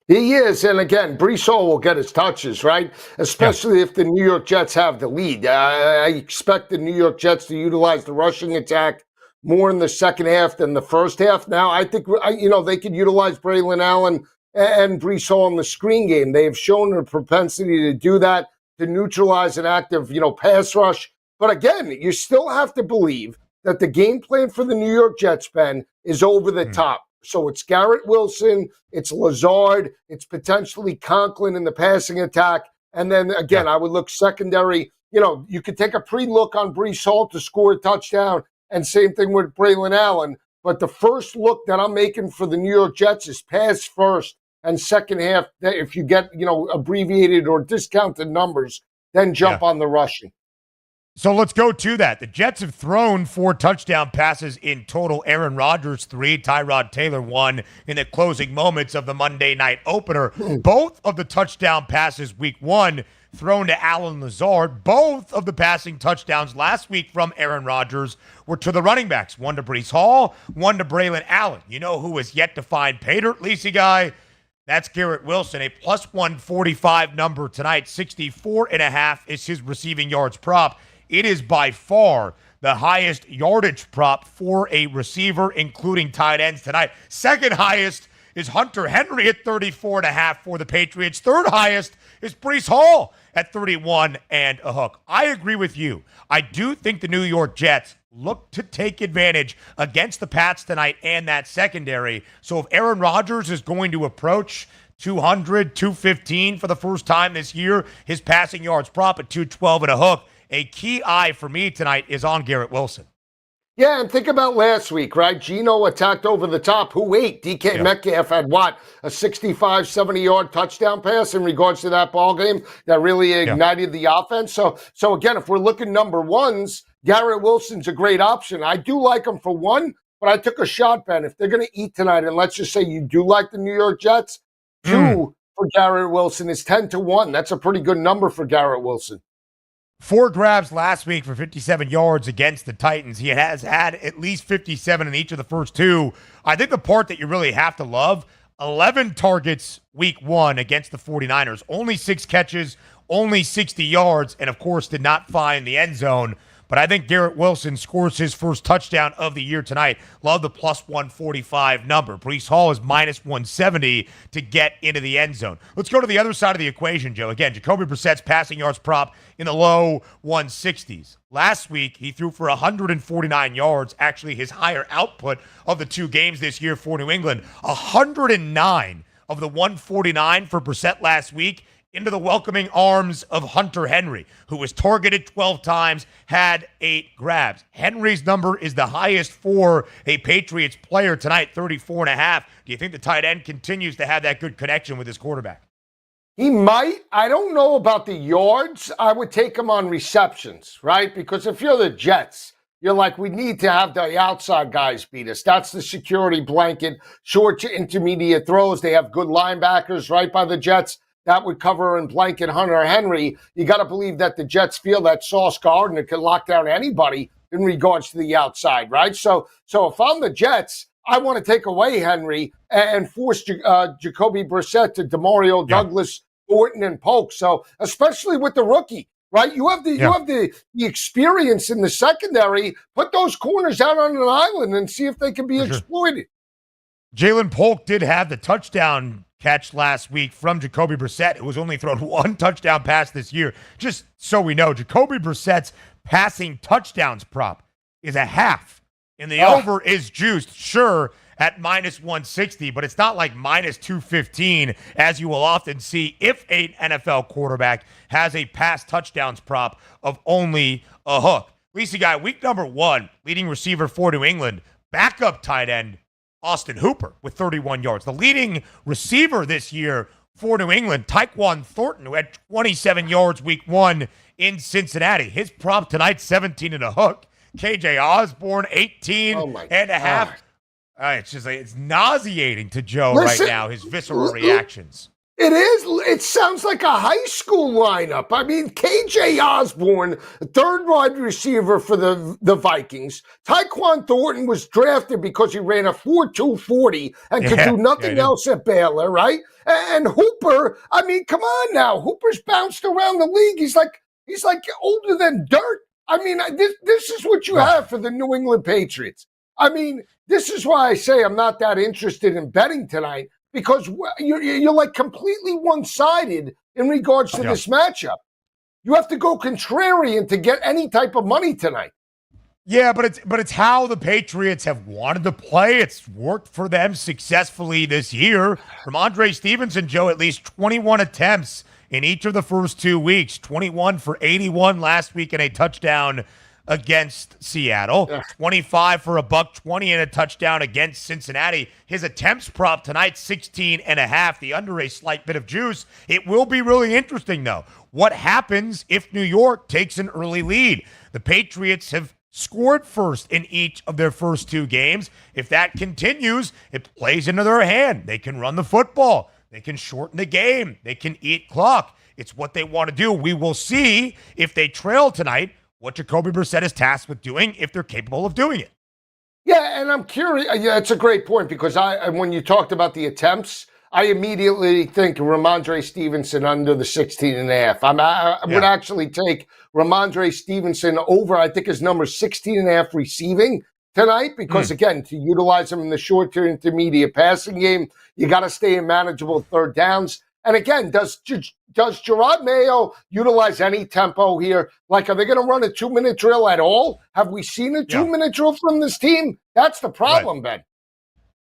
He is, and again, Breece Hall will get his touches, right? Especially if the New York Jets have the lead. I expect the New York Jets to utilize the rushing attack more in the second half than the first half. Now, I think, they could utilize Braylon Allen and Breece Hall in the screen game. They have shown a propensity to do that, to neutralize an active, pass rush. But again, you still have to believe that the game plan for the New York Jets, Ben, is over the top. So it's Garrett Wilson, it's Lazard, it's potentially Conklin in the passing attack. And then, again, I would look secondary. You could take a pre-look on Breece Hall to score a touchdown, and same thing with Braylon Allen. But the first look that I'm making for the New York Jets is pass first, and second half, if you get, abbreviated or discounted numbers, then jump on the rushing. So let's go to that. The Jets have thrown 4 touchdown passes in total. Aaron Rodgers 3, Tyrod Taylor 1 in the closing moments of the Monday night opener. Both of the touchdown passes week 1 thrown to Allen Lazard. Both of the passing touchdowns last week from Aaron Rodgers were to the running backs. 1 to Breece Hall, 1 to Braylon Allen. You know who is yet to find pay dirt, Lisi guy? That's Garrett Wilson, a plus 145 number tonight. 64.5 is his receiving yards prop. It is by far the highest yardage prop for a receiver, including tight ends tonight. Second highest is Hunter Henry at 34.5 for the Patriots. Third highest is Breece Hall at 31 and a hook. I agree with you. I do think the New York Jets look to take advantage against the Pats tonight and that secondary. So if Aaron Rodgers is going to approach 200, 215 for the first time this year, his passing yards prop at 212 and a hook, a key eye for me tonight is on Garrett Wilson. Yeah, and think about last week, right? Geno attacked over the top. Who ate? DK Metcalf had what? A 65, 70-yard touchdown pass in regards to that ball game that really ignited the offense. So again, if we're looking number ones, Garrett Wilson's a great option. I do like him for 1, but I took a shot, Ben. If they're going to eat tonight, and let's just say you do like the New York Jets, 2 for Garrett Wilson is 10-1. That's a pretty good number for Garrett Wilson. 4 grabs last week for 57 yards against the Titans. He has had at least 57 in each of the first 2. I think the part that you really have to love, 11 targets week 1 against the 49ers. Only 6 catches, only 60 yards, and of course did not find the end zone. But I think Garrett Wilson scores his first touchdown of the year tonight. Love the plus 145 number. Breece Hall is minus 170 to get into the end zone. Let's go to the other side of the equation, Joe. Again, Jacoby Brissett's passing yards prop in the low 160s. Last week, he threw for 149 yards, actually his higher output of the two games this year for New England. 109 of the 149 for Brissett last week into the welcoming arms of Hunter Henry, who was targeted 12 times, had 8 grabs. Henry's number is the highest for a Patriots player tonight, 34.5. Do you think the tight end continues to have that good connection with his quarterback? He might. I don't know about the yards. I would take him on receptions, right? Because if you're the Jets, you're like, we need to have the outside guys beat us. That's the security blanket. Short to intermediate throws. They have good linebackers right by the Jets. That would cover and blanket Hunter Henry. You got to believe that the Jets feel that Sauce Gardner can lock down anybody in regards to the outside, right? So if I'm the Jets, I want to take away Henry and force Jacoby Brissett to Demario Douglas, Thornton, and Polk. So especially with the rookie, right? You have the experience in the secondary. Put those corners out on an island and see if they can be exploited. Jalen Polk did have the touchdown catch last week from Jacoby Brissett, who was only thrown one touchdown pass this year. Just so we know, Jacoby Brissett's passing touchdowns prop is a half, and the over is juiced, sure, at minus 160, but it's not like minus 215, as you will often see if an NFL quarterback has a pass touchdowns prop of only a hook. Lisa Guy, week number 1, leading receiver for New England, backup tight end, Austin Hooper with 31 yards. The leading receiver this year for New England, Tyquan Thornton, who had 27 yards week 1 in Cincinnati. His prop tonight, 17 and a hook. KJ Osborne, 18 and a half. It's just like, it's nauseating to Joe right now, his visceral reactions. It is. It sounds like a high school lineup. I mean, KJ Osborne, third wide receiver for the Vikings. Tyquan Thornton was drafted because he ran a 4.2 40 and could do nothing else at Baylor, right? And Hooper, I mean, come on now. Hooper's bounced around the league. He's like older than dirt. I mean, this is what you have for the New England Patriots. I mean, this is why I say I'm not that interested in betting tonight, because you're like completely one-sided in regards to this matchup. You have to go contrarian to get any type of money tonight. Yeah, but it's how the Patriots have wanted to play. It's worked for them successfully this year. Ramondre Stevenson, Joe, at least 21 attempts in each of the first 2 weeks. 21 for 81 last week and a touchdown against Seattle. 25 for $120 and a touchdown against Cincinnati. His attempts prop tonight, 16 and a half. The under a slight bit of juice. It will be really interesting, though. What happens if New York takes an early lead? The Patriots have scored first in each of their first 2 games. If that continues, it plays into their hand. They can run the football. They can shorten the game. They can eat clock. It's what they want to do. We will see if they trail tonight what Jacoby Brissett is tasked with doing, if they're capable of doing it. Yeah, and I'm curious. Yeah, it's a great point, because when you talked about the attempts, I immediately think Ramondre Stevenson under the 16 and a half. I would actually take Ramondre Stevenson over, I think his number is 16 and a half receiving tonight, because again, to utilize him in the short to intermediate passing game, you got to stay in manageable third downs. And again, does Gerard Mayo utilize any tempo here? Like, are they going to run a 2-minute drill at all? Have we seen a 2-minute drill from this team? That's the problem, Ben.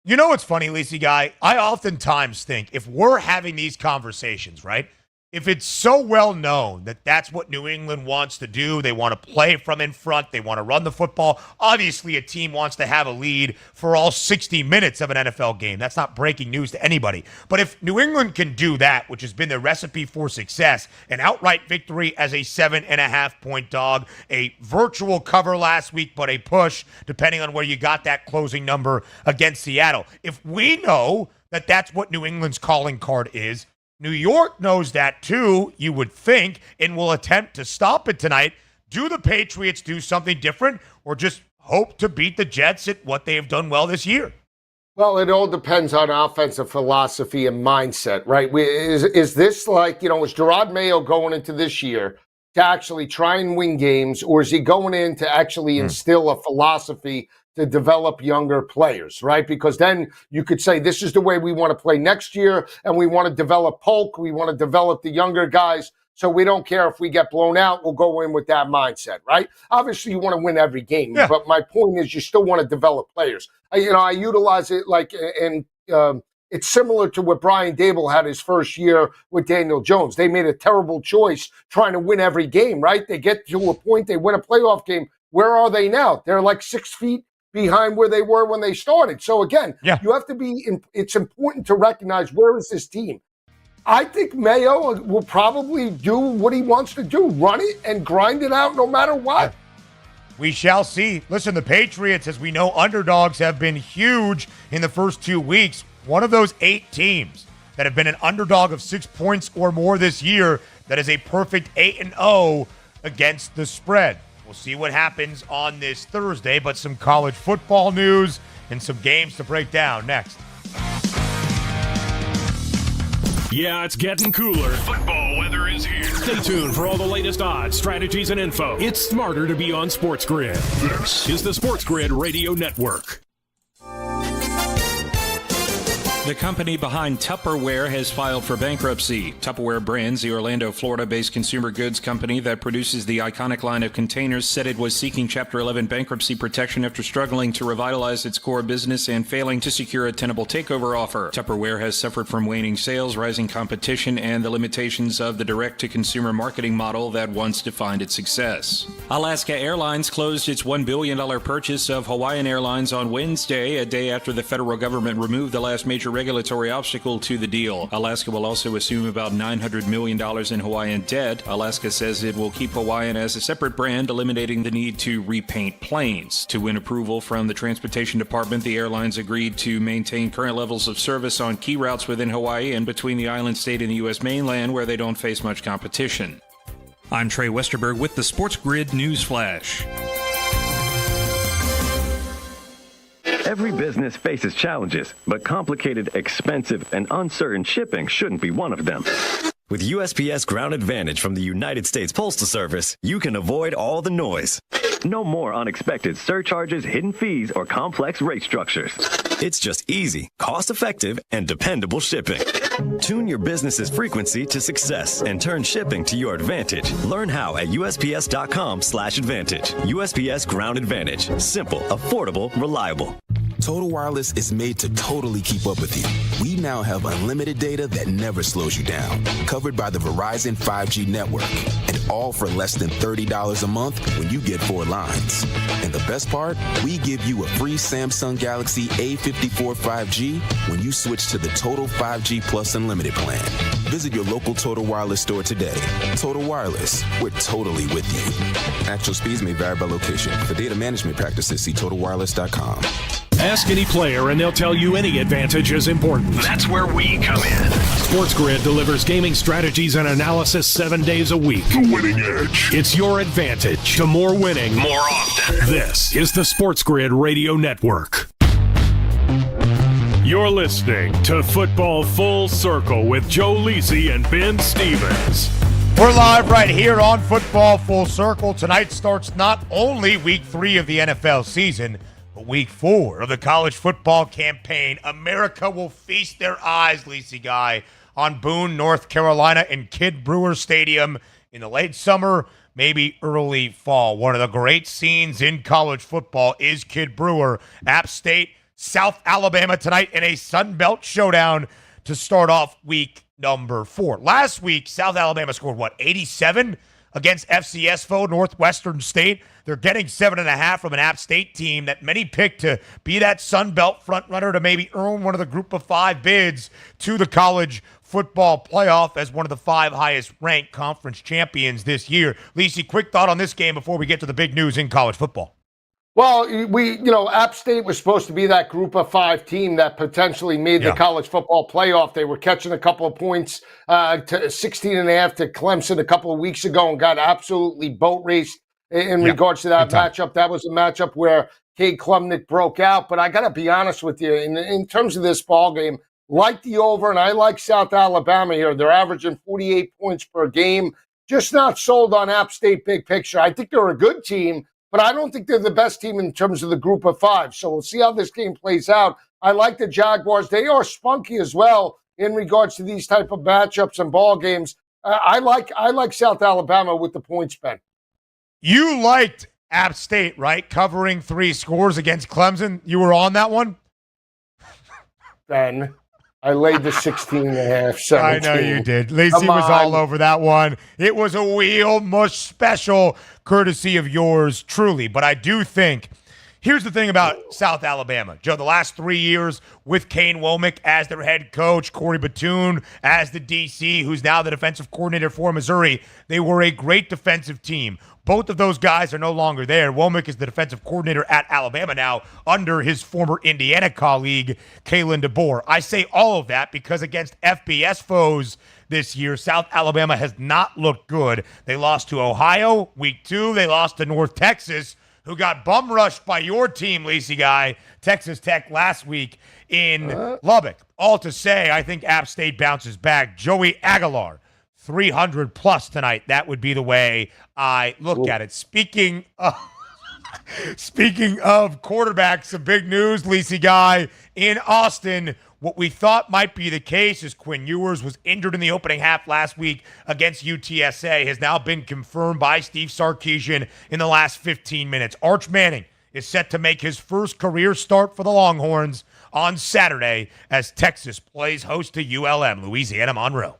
You know what's funny, Lacey Guy? I oftentimes think if we're having these conversations, right, if it's so well known that that's what New England wants to do, they want to play from in front, they want to run the football. Obviously, a team wants to have a lead for all 60 minutes of an NFL game. That's not breaking news to anybody. But if New England can do that, which has been their recipe for success, an outright victory as a 7.5-point dog, a virtual cover last week, but a push, depending on where you got that closing number against Seattle. If we know that that's what New England's calling card is, New York knows that too, you would think, and will attempt to stop it tonight. Do the Patriots do something different, or just hope to beat the Jets at what they have done well this year? Well, it all depends on offensive philosophy and mindset, right? Is this like, is Gerard Mayo going into this year to actually try and win games, or is he going in to actually instill a philosophy to develop younger players, right? Because then you could say, this is the way we want to play next year, and we want to develop Polk, we want to develop the younger guys, so we don't care if we get blown out, we'll go in with that mindset, right? Obviously, you want to win every game, but my point is you still want to develop players. I utilize it like, and it's similar to what Brian Dable had his first year with Daniel Jones. They made a terrible choice trying to win every game, right? They get to a point, they win a playoff game. Where are they now? They're like 6 feet behind where they were when they started. So again, you have to be, it's important to recognize, where is this team? I think Mayo will probably do what he wants to do, run it and grind it out no matter what. We shall see. Listen, the Patriots, as we know, underdogs have been huge in the first 2 weeks. One of those 8 teams that have been an underdog of 6 points or more this year that is a perfect 8-0 against the spread. We'll see what happens on this Thursday, but some college football news and some games to break down next. Yeah, it's getting cooler. Football weather is here. Stay tuned for all the latest odds, strategies, and info. It's smarter to be on SportsGrid. This is the SportsGrid Radio Network. The company behind Tupperware has filed for bankruptcy. Tupperware Brands, the Orlando, Florida-based consumer goods company that produces the iconic line of containers, said it was seeking Chapter 11 bankruptcy protection after struggling to revitalize its core business and failing to secure a tenable takeover offer. Tupperware has suffered from waning sales, rising competition, and the limitations of the direct-to-consumer marketing model that once defined its success. Alaska Airlines closed its $1 billion purchase of Hawaiian Airlines on Wednesday, a day after the federal government removed the last major regulatory obstacle to the deal. Alaska will also assume about $900 million in Hawaiian debt. Alaska says it will keep Hawaiian as a separate brand, eliminating the need to repaint planes. To win approval from the Transportation Department, the airlines agreed to maintain current levels of service on key routes within Hawaii and between the island state and the U.S. mainland, where they don't face much competition. I'm Trey Westerberg with the SportsGrid News Flash. Every business faces challenges, but complicated, expensive, and uncertain shipping shouldn't be one of them. With USPS Ground Advantage from the United States Postal Service, you can avoid all the noise. No more unexpected surcharges, hidden fees, or complex rate structures. It's just easy, cost-effective, and dependable shipping. Tune your business's frequency to success and turn shipping to your advantage. Learn how at USPS.com/advantage. USPS Ground Advantage. Simple, affordable, reliable. Total Wireless is made to totally keep up with you. We now have unlimited data that never slows you down, covered by the Verizon 5G network, and all for less than $30 a month when you get 4 lines. And the best part, we give you a free Samsung Galaxy A54 5G when you switch to the Total 5G Plus Unlimited plan. Visit your local Total Wireless store today. Total Wireless, we're totally with you. Actual speeds may vary by location. For data management practices, see TotalWireless.com. Ask any player and they'll tell you any advantage is important. That's where we come in. SportsGrid delivers gaming strategies and analysis 7 days a week. The winning edge. It's your advantage to more winning more often. This is the SportsGrid Radio Network. You're listening to Football Full Circle with Joe Lisi and Ben Stevens. We're live right here on Football Full Circle. Tonight starts not only Week 3 of the NFL season, but Week 4 of the college football campaign. America will feast their eyes, Lisi Guy, on Boone, North Carolina and Kidd Brewer Stadium in the late summer, maybe early fall. One of the great scenes in college football is Kidd Brewer. App State, South Alabama tonight in a Sun Belt showdown to start off week number 4. Last week, South Alabama scored, 87 against FCS foe Northwestern State. They're getting 7.5 from an App State team that many picked to be that Sun Belt frontrunner to maybe earn one of the group of 5 bids to the college football playoff as one of the 5 highest ranked conference champions this year. Lisi, quick thought on this game before we get to the big news in college football. Well, App State was supposed to be that group of 5 team that potentially made the college football playoff. They were catching a couple of points to 16.5 to Clemson a couple of weeks ago and got absolutely boat raced in regards to that matchup. That was a matchup where Cade Klubnik broke out. But I got to be honest with you, in terms of this ball game, like the over, and I like South Alabama here. They're averaging 48 points per game. just not sold on App State big picture. I think they're a good team, but I don't think they're the best team in terms of the group of five. So we'll see how this game plays out. I like the Jaguars. They are spunky as well in regards to these type of matchups and ball games. I like South Alabama with the points, Ben. You liked App State, right? Covering 3 scores against Clemson. You were on that one? Ben, I laid the 16.5, 17. I know you did. Lacey was all over that one. It was a wheel mush special, courtesy of yours truly. But I do think, here's the thing about South Alabama. Joe, the last 3 years with Kane Womack as their head coach, Corey Batoon as the DC, who's now the defensive coordinator for Missouri, they were a great defensive team. Both of those guys are no longer there. Womack is the defensive coordinator at Alabama now under his former Indiana colleague, Kalen DeBoer. I say all of that because against FBS foes this year, South Alabama has not looked good. They lost to Ohio week 2. They lost to North Texas, who got bum rushed by your team, Lacey Guy, Texas Tech last week in Lubbock. All to say, I think App State bounces back. Joey Aguilar, 300 plus tonight. That would be the way I look at it. Speaking of quarterbacks, some big news, Lacey Guy, in Austin. What we thought might be the case is Quinn Ewers was injured in the opening half last week against UTSA, has now been confirmed by Steve Sarkisian in the last 15 minutes. Arch Manning is set to make his first career start for the Longhorns on Saturday as Texas plays host to ULM, Louisiana Monroe.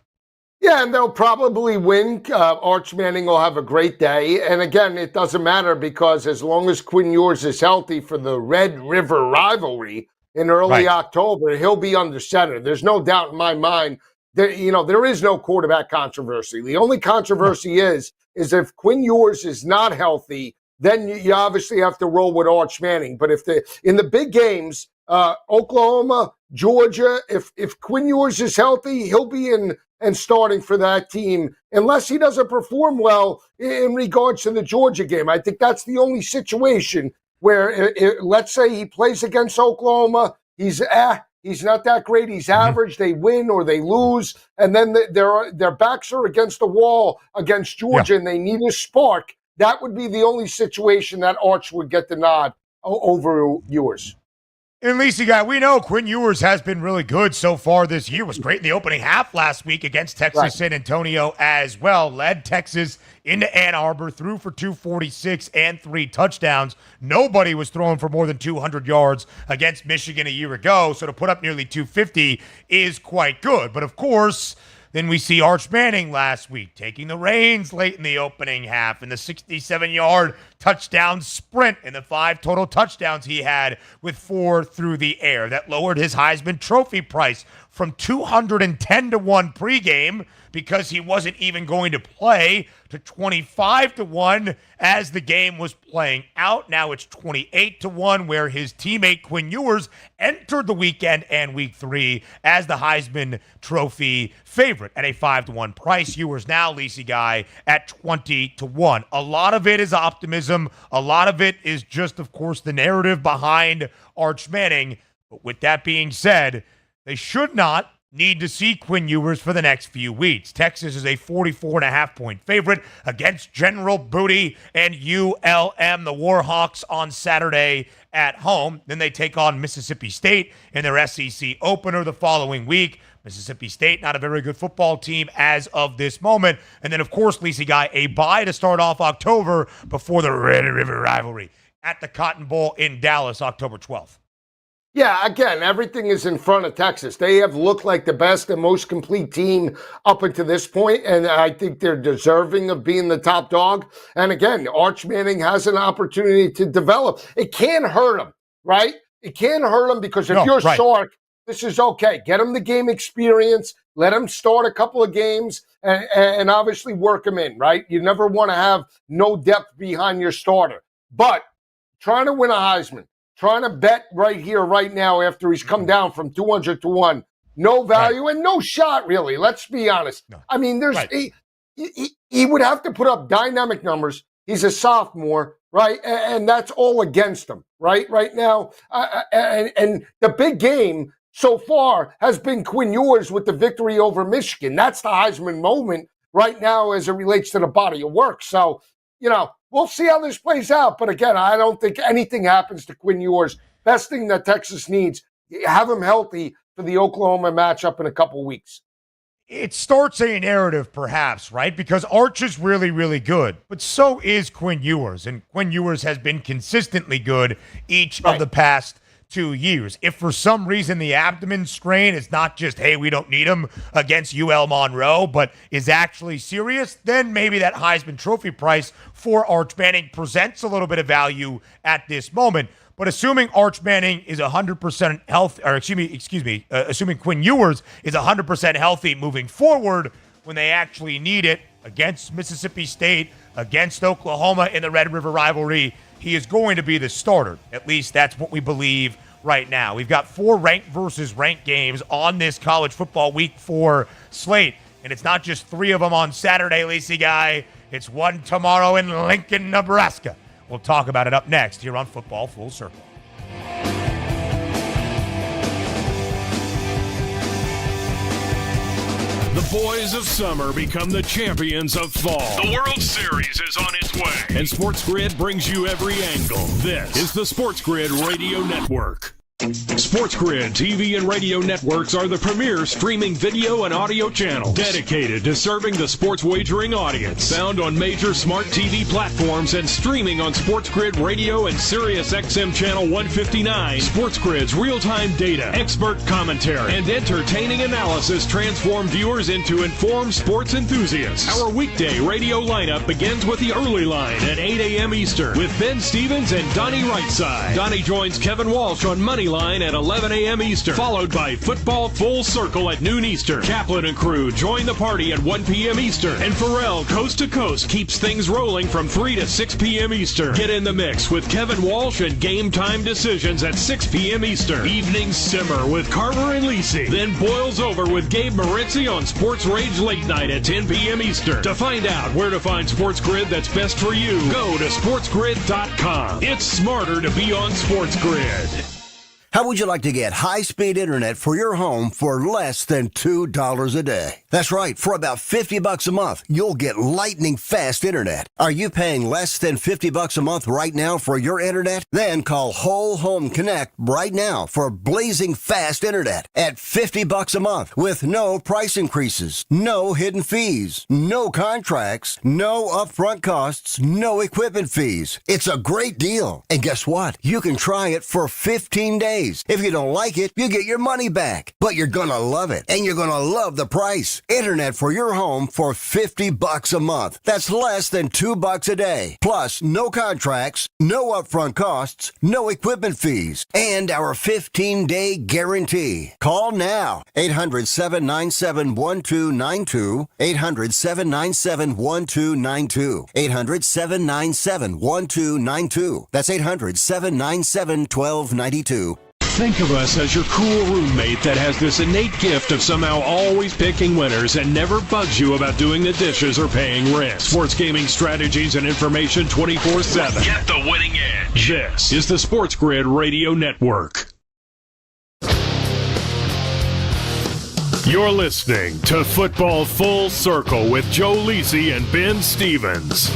Yeah, and they'll probably win. Arch Manning will have a great day. And again, it doesn't matter because as long as Quinn Ewers is healthy for the Red River rivalry in early October, he'll be under center. There's no doubt in my mind that, there is no quarterback controversy. The only controversy is if Quinn Ewers is not healthy, then you obviously have to roll with Arch Manning. But in the big games, Oklahoma, Georgia, if Quinn Ewers is healthy, he'll be in and starting for that team, unless he doesn't perform well in regards to the Georgia game. I think that's the only situation where, let's say he plays against Oklahoma, he's not that great, he's average, they win or they lose, and then their backs are against the wall against Georgia and they need a spark. That would be the only situation that Arch would get the nod over Ewers. And Lacey Guy, we know Quinn Ewers has been really good so far this year. Was great in the opening half last week against Texas San Antonio as well. Led Texas into Ann Arbor, threw for 246 and 3 touchdowns. Nobody was throwing for more than 200 yards against Michigan a year ago, so to put up nearly 250 is quite good. But of course, then we see Arch Manning last week taking the reins late in the opening half in the 67-yard touchdown sprint and the 5 total touchdowns he had with 4 through the air. That lowered his Heisman Trophy price from 210 to 1 pregame because he wasn't even going to play to 25 to 1 as the game was playing out. Now it's 28 to 1 where his teammate Quinn Ewers entered the weekend and week 3 as the Heisman Trophy favorite at a 5 to 1 price. Ewers now, Lacey Guy, at 20 to 1. A lot of it is optimism. A lot of it is just, of course, the narrative behind Arch Manning. But with that being said, they should not need to see Quinn Ewers for the next few weeks. Texas is a 44.5-point favorite against General Booty and ULM, the Warhawks, on Saturday at home. Then they take on Mississippi State in their SEC opener the following week. Mississippi State, not a very good football team as of this moment. And then, of course, Lacey Guy, a bye to start off October before the Red River rivalry at the Cotton Bowl in Dallas, October 12th. Yeah, again, everything is in front of Texas. They have looked like the best and most complete team up until this point, and I think they're deserving of being the top dog. And again, Arch Manning has an opportunity to develop. It can't hurt him, right? It can't hurt him because if you're Sark, this is okay. Get him the game experience. Let him start a couple of games and obviously work him in, right? You never want to have no depth behind your starter. But trying to win a Heisman, trying to bet right here, right now, after he's come down from 200 to 1. No value and no shot, really. Let's be honest. No. I mean, he would have to put up dynamic numbers. He's a sophomore, right? And that's all against him, right? Right now. And the big game so far has been Quinn Ewers with the victory over Michigan. That's the Heisman moment right now as it relates to the body of work. So, we'll see how this plays out. But again, I don't think anything happens to Quinn Ewers. Best thing that Texas needs, have him healthy for the Oklahoma matchup in a couple weeks. It starts a narrative, perhaps, right? Because Arch is really, really good, but so is Quinn Ewers. And Quinn Ewers has been consistently good each of the past 2 years. If for some reason the abdomen strain is not just, hey, we don't need him against UL Monroe, but is actually serious, then maybe that Heisman Trophy price for Arch Manning presents a little bit of value at this moment. But assuming Arch Manning is 100% healthy, or assuming Quinn Ewers is 100% healthy moving forward when they actually need it against Mississippi State, against Oklahoma in the Red River rivalry, he is going to be the starter. At least that's what we believe right now. We've got 4 ranked versus ranked games on this college football week 4 slate. And it's not just 3 of them on Saturday, Lacey Guy. It's 1 tomorrow in Lincoln, Nebraska. We'll talk about it up next here on Football Full Circle. The boys of summer become the champions of fall. The World Series is on its way. And SportsGrid brings you every angle. This is the SportsGrid Radio Network. SportsGrid TV and radio networks are the premier streaming video and audio channels dedicated to serving the sports wagering audience. Found on major smart TV platforms and streaming on SportsGrid Radio and SiriusXM Channel 159. SportsGrid's real-time data, expert commentary, and entertaining analysis transform viewers into informed sports enthusiasts. Our weekday radio lineup begins with the early line at 8 a.m. Eastern with Ben Stevens and Donnie Rightside. Donnie joins Kevin Walsh on Money Line at 11 a.m. Eastern, followed by Football Full Circle at noon Eastern. Kaplan and crew join the party at 1 p.m. Eastern, and Pharrell Coast to Coast keeps things rolling from 3 to 6 p.m. Eastern. Get in the mix with Kevin Walsh and Game Time Decisions at 6 p.m. Eastern. Evenings simmer with Carver and Lisi, then boils over with Gabe Moritzi on Sports Rage Late Night at 10 p.m. Eastern. To find out where to find SportsGrid that's best for you, go to sportsgrid.com. It's smarter to be on SportsGrid. How would you like to get high-speed internet for your home for less than $2 a day? That's right. For about $50 a month, you'll get lightning-fast internet. Are you paying less than $50 a month right now for your internet? Then call Whole Home Connect right now for blazing fast internet at $50 a month with no price increases, no hidden fees, no contracts, no upfront costs, no equipment fees. It's a great deal. And guess what? You can try it for 15 days. If you don't like it, you get your money back. But you're gonna love it, and you're gonna love the price. Internet for your home for $50 a month. That's less than $2 a day. Plus, no contracts, no upfront costs, no equipment fees, and our 15-day guarantee. Call now. 800-797-1292. 800-797-1292. 800-797-1292. That's 800-797-1292. Think of us as your cool roommate that has this innate gift of somehow always picking winners and never bugs you about doing the dishes or paying rent. Sports gaming strategies and information 24/7. Get the winning edge. This is the SportsGrid Radio Network. You're listening to Football Full Circle with Joe Lisi and Ben Stevens.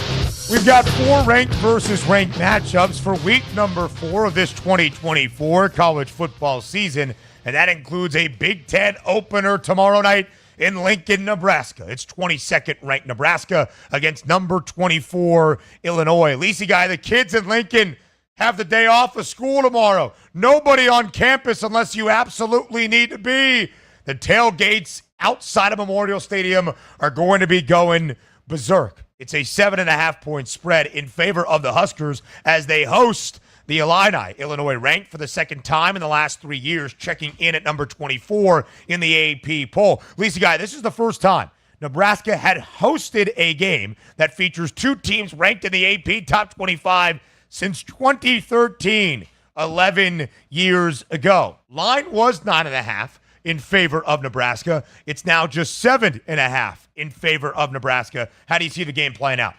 We've got 4 ranked versus ranked matchups for week number 4 of this 2024 college football season, and that includes a Big Ten opener tomorrow night in Lincoln, Nebraska. It's 22nd ranked Nebraska against number 24 Illinois. Lacey Guy, the kids in Lincoln have the day off of school tomorrow. Nobody on campus unless you absolutely need to be. The tailgates outside of Memorial Stadium are going to be going berserk. It's a 7.5-point spread in favor of the Huskers as they host the Illini. Illinois ranked for the second time in the last 3 years, checking in at number 24 in the AP poll. Lisa Guy, this is the first time Nebraska had hosted a game that features 2 teams ranked in the AP top 25 since 2013, 11 years ago. Line was 9.5 in favor of Nebraska. It's now just 7.5 in favor of Nebraska. How do you see the game playing out?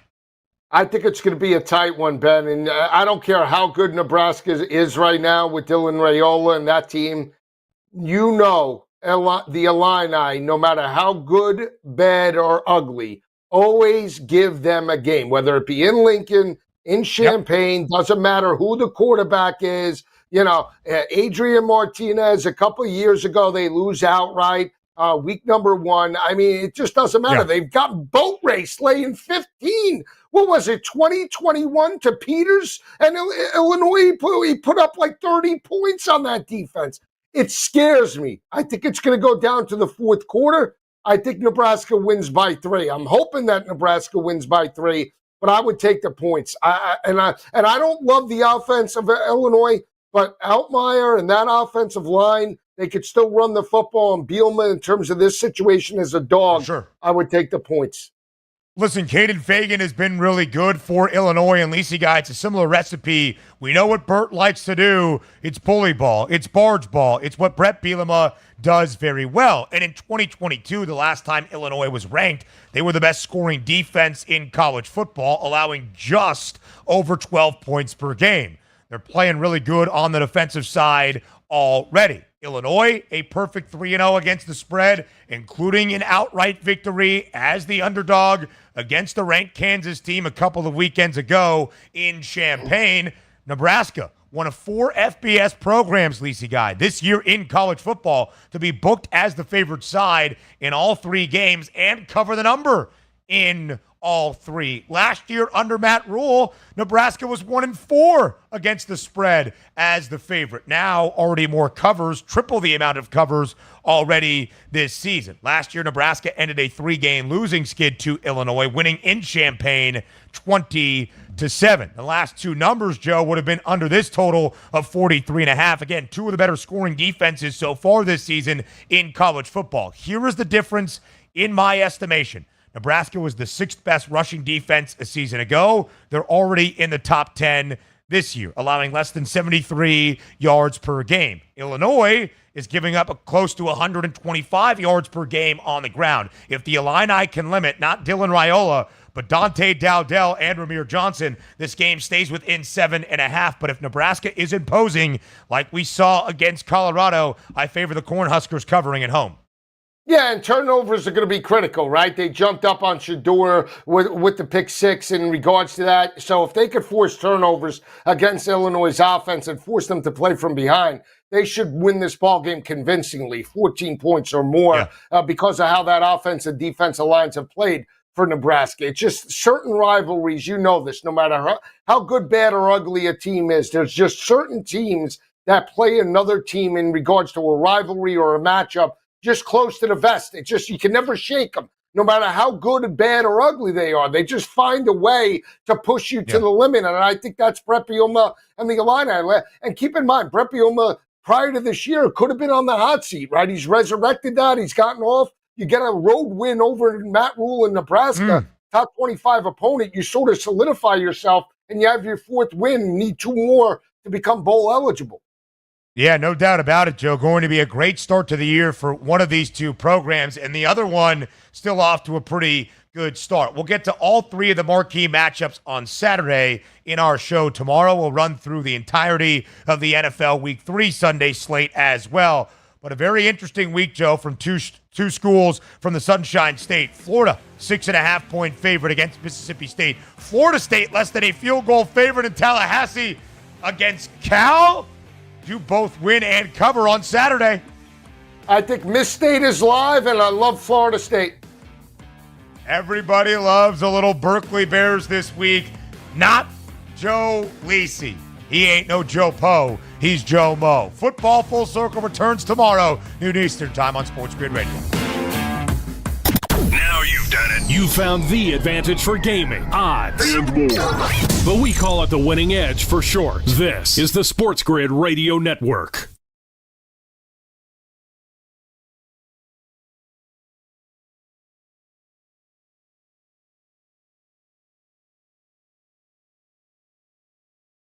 I think it's going to be a tight one, Ben. And I don't care how good Nebraska is right now with Dylan Raiola and that team. You know, the Illini, no matter how good, bad, or ugly, Always give them a game, whether it be in Lincoln, in Champaign, doesn't matter who the quarterback is. Adrian Martinez, a couple of years ago, they lose outright. Week number 1. I mean, it just doesn't matter. Yeah. They've gotten boat race laying 15. What was it, 2021 to Peters? And Illinois, he put up like 30 points on that defense. It scares me. I think it's going to go down to the fourth quarter. I think Nebraska wins by 3. I'm hoping that Nebraska wins by 3, but I would take the points. I don't love the offense of Illinois, but Altmaier and that offensive line, they could still run the football. And Bielema, in terms of this situation as a dog, sure, I would take the points. Listen, Caden Fagan has been really good for Illinois, and Lisi Guy, it's a similar recipe. We know what Burt likes to do. It's bully ball. It's barge ball. It's what Brett Bielema does very well. And in 2022, the last time Illinois was ranked, they were the best scoring defense in college football, allowing just over 12 points per game. They're playing really good on the defensive side already. Illinois, a perfect 3-0 against the spread, including an outright victory as the underdog against the ranked Kansas team a couple of weekends ago in Champaign. Nebraska, one of 4 FBS programs, Lisi Guy, this year in college football to be booked as the favored side in all 3 games and cover the number in all 3. Last year under Matt Rule, Nebraska was 1-4 against the spread as the favorite. Now already more covers, triple the amount of covers already this season. Last year, Nebraska ended a 3-game losing skid to Illinois, winning in Champaign 20-7. The last 2 numbers, Joe, would have been under this total of 43.5. Again, 2 of the better scoring defenses so far this season in college football. Here is the difference in my estimation. Nebraska was the 6th best rushing defense a season ago. They're already in the top 10 this year, allowing less than 73 yards per game. Illinois is giving up close to 125 yards per game on the ground. If the Illini can limit, not Dylan Raiola, but Dante Dowdell and Ramir Johnson, this game stays within 7.5. But if Nebraska is imposing, like we saw against Colorado, I favor the Cornhuskers covering at home. Yeah, and turnovers are going to be critical, right? They jumped up on Shedeur with the pick 6 in regards to that. So if they could force turnovers against Illinois' offense and force them to play from behind, they should win this ball game convincingly, 14 points or more, because of how that offense and defensive lines have played for Nebraska. It's just certain rivalries, you know this, no matter how good, bad, or ugly a team is, there's just certain teams that play another team in regards to a rivalry or a matchup just close to the vest. It's just, you can never shake them, no matter how good and bad or ugly they are. They just find a way to push you to the limit, and I think that's Brett Bielema and the Illini. And keep in mind, Brett Bielema, prior to this year, could have been on the hot seat, right? He's resurrected that. He's gotten off. You get a road win over Matt Rule in Nebraska, top 25 opponent. You sort of solidify yourself, and you have your 4th win. You need 2 more to become bowl eligible. Yeah, no doubt about it, Joe. Going to be a great start to the year for one of these 2 programs, and the other one still off to a pretty good start. We'll get to all 3 of the marquee matchups on Saturday in our show tomorrow. We'll run through the entirety of the NFL Week 3 Sunday slate as well. But a very interesting week, Joe, from two schools from the Sunshine State. Florida, 6.5-point favorite against Mississippi State. Florida State, less than a field goal favorite in Tallahassee against Cal. You both win and cover on Saturday. I think Miss State is live, and I love Florida State. Everybody loves a little Berkeley Bears this week. Not Joe Lisi. He ain't no Joe Poe. He's Joe Mo. Football Full Circle returns tomorrow, noon Eastern time on SportsGrid Radio. Now you've done it. You found the advantage for gaming, odds, and more. But we call it the winning edge for short. This is the SportsGrid Radio Network.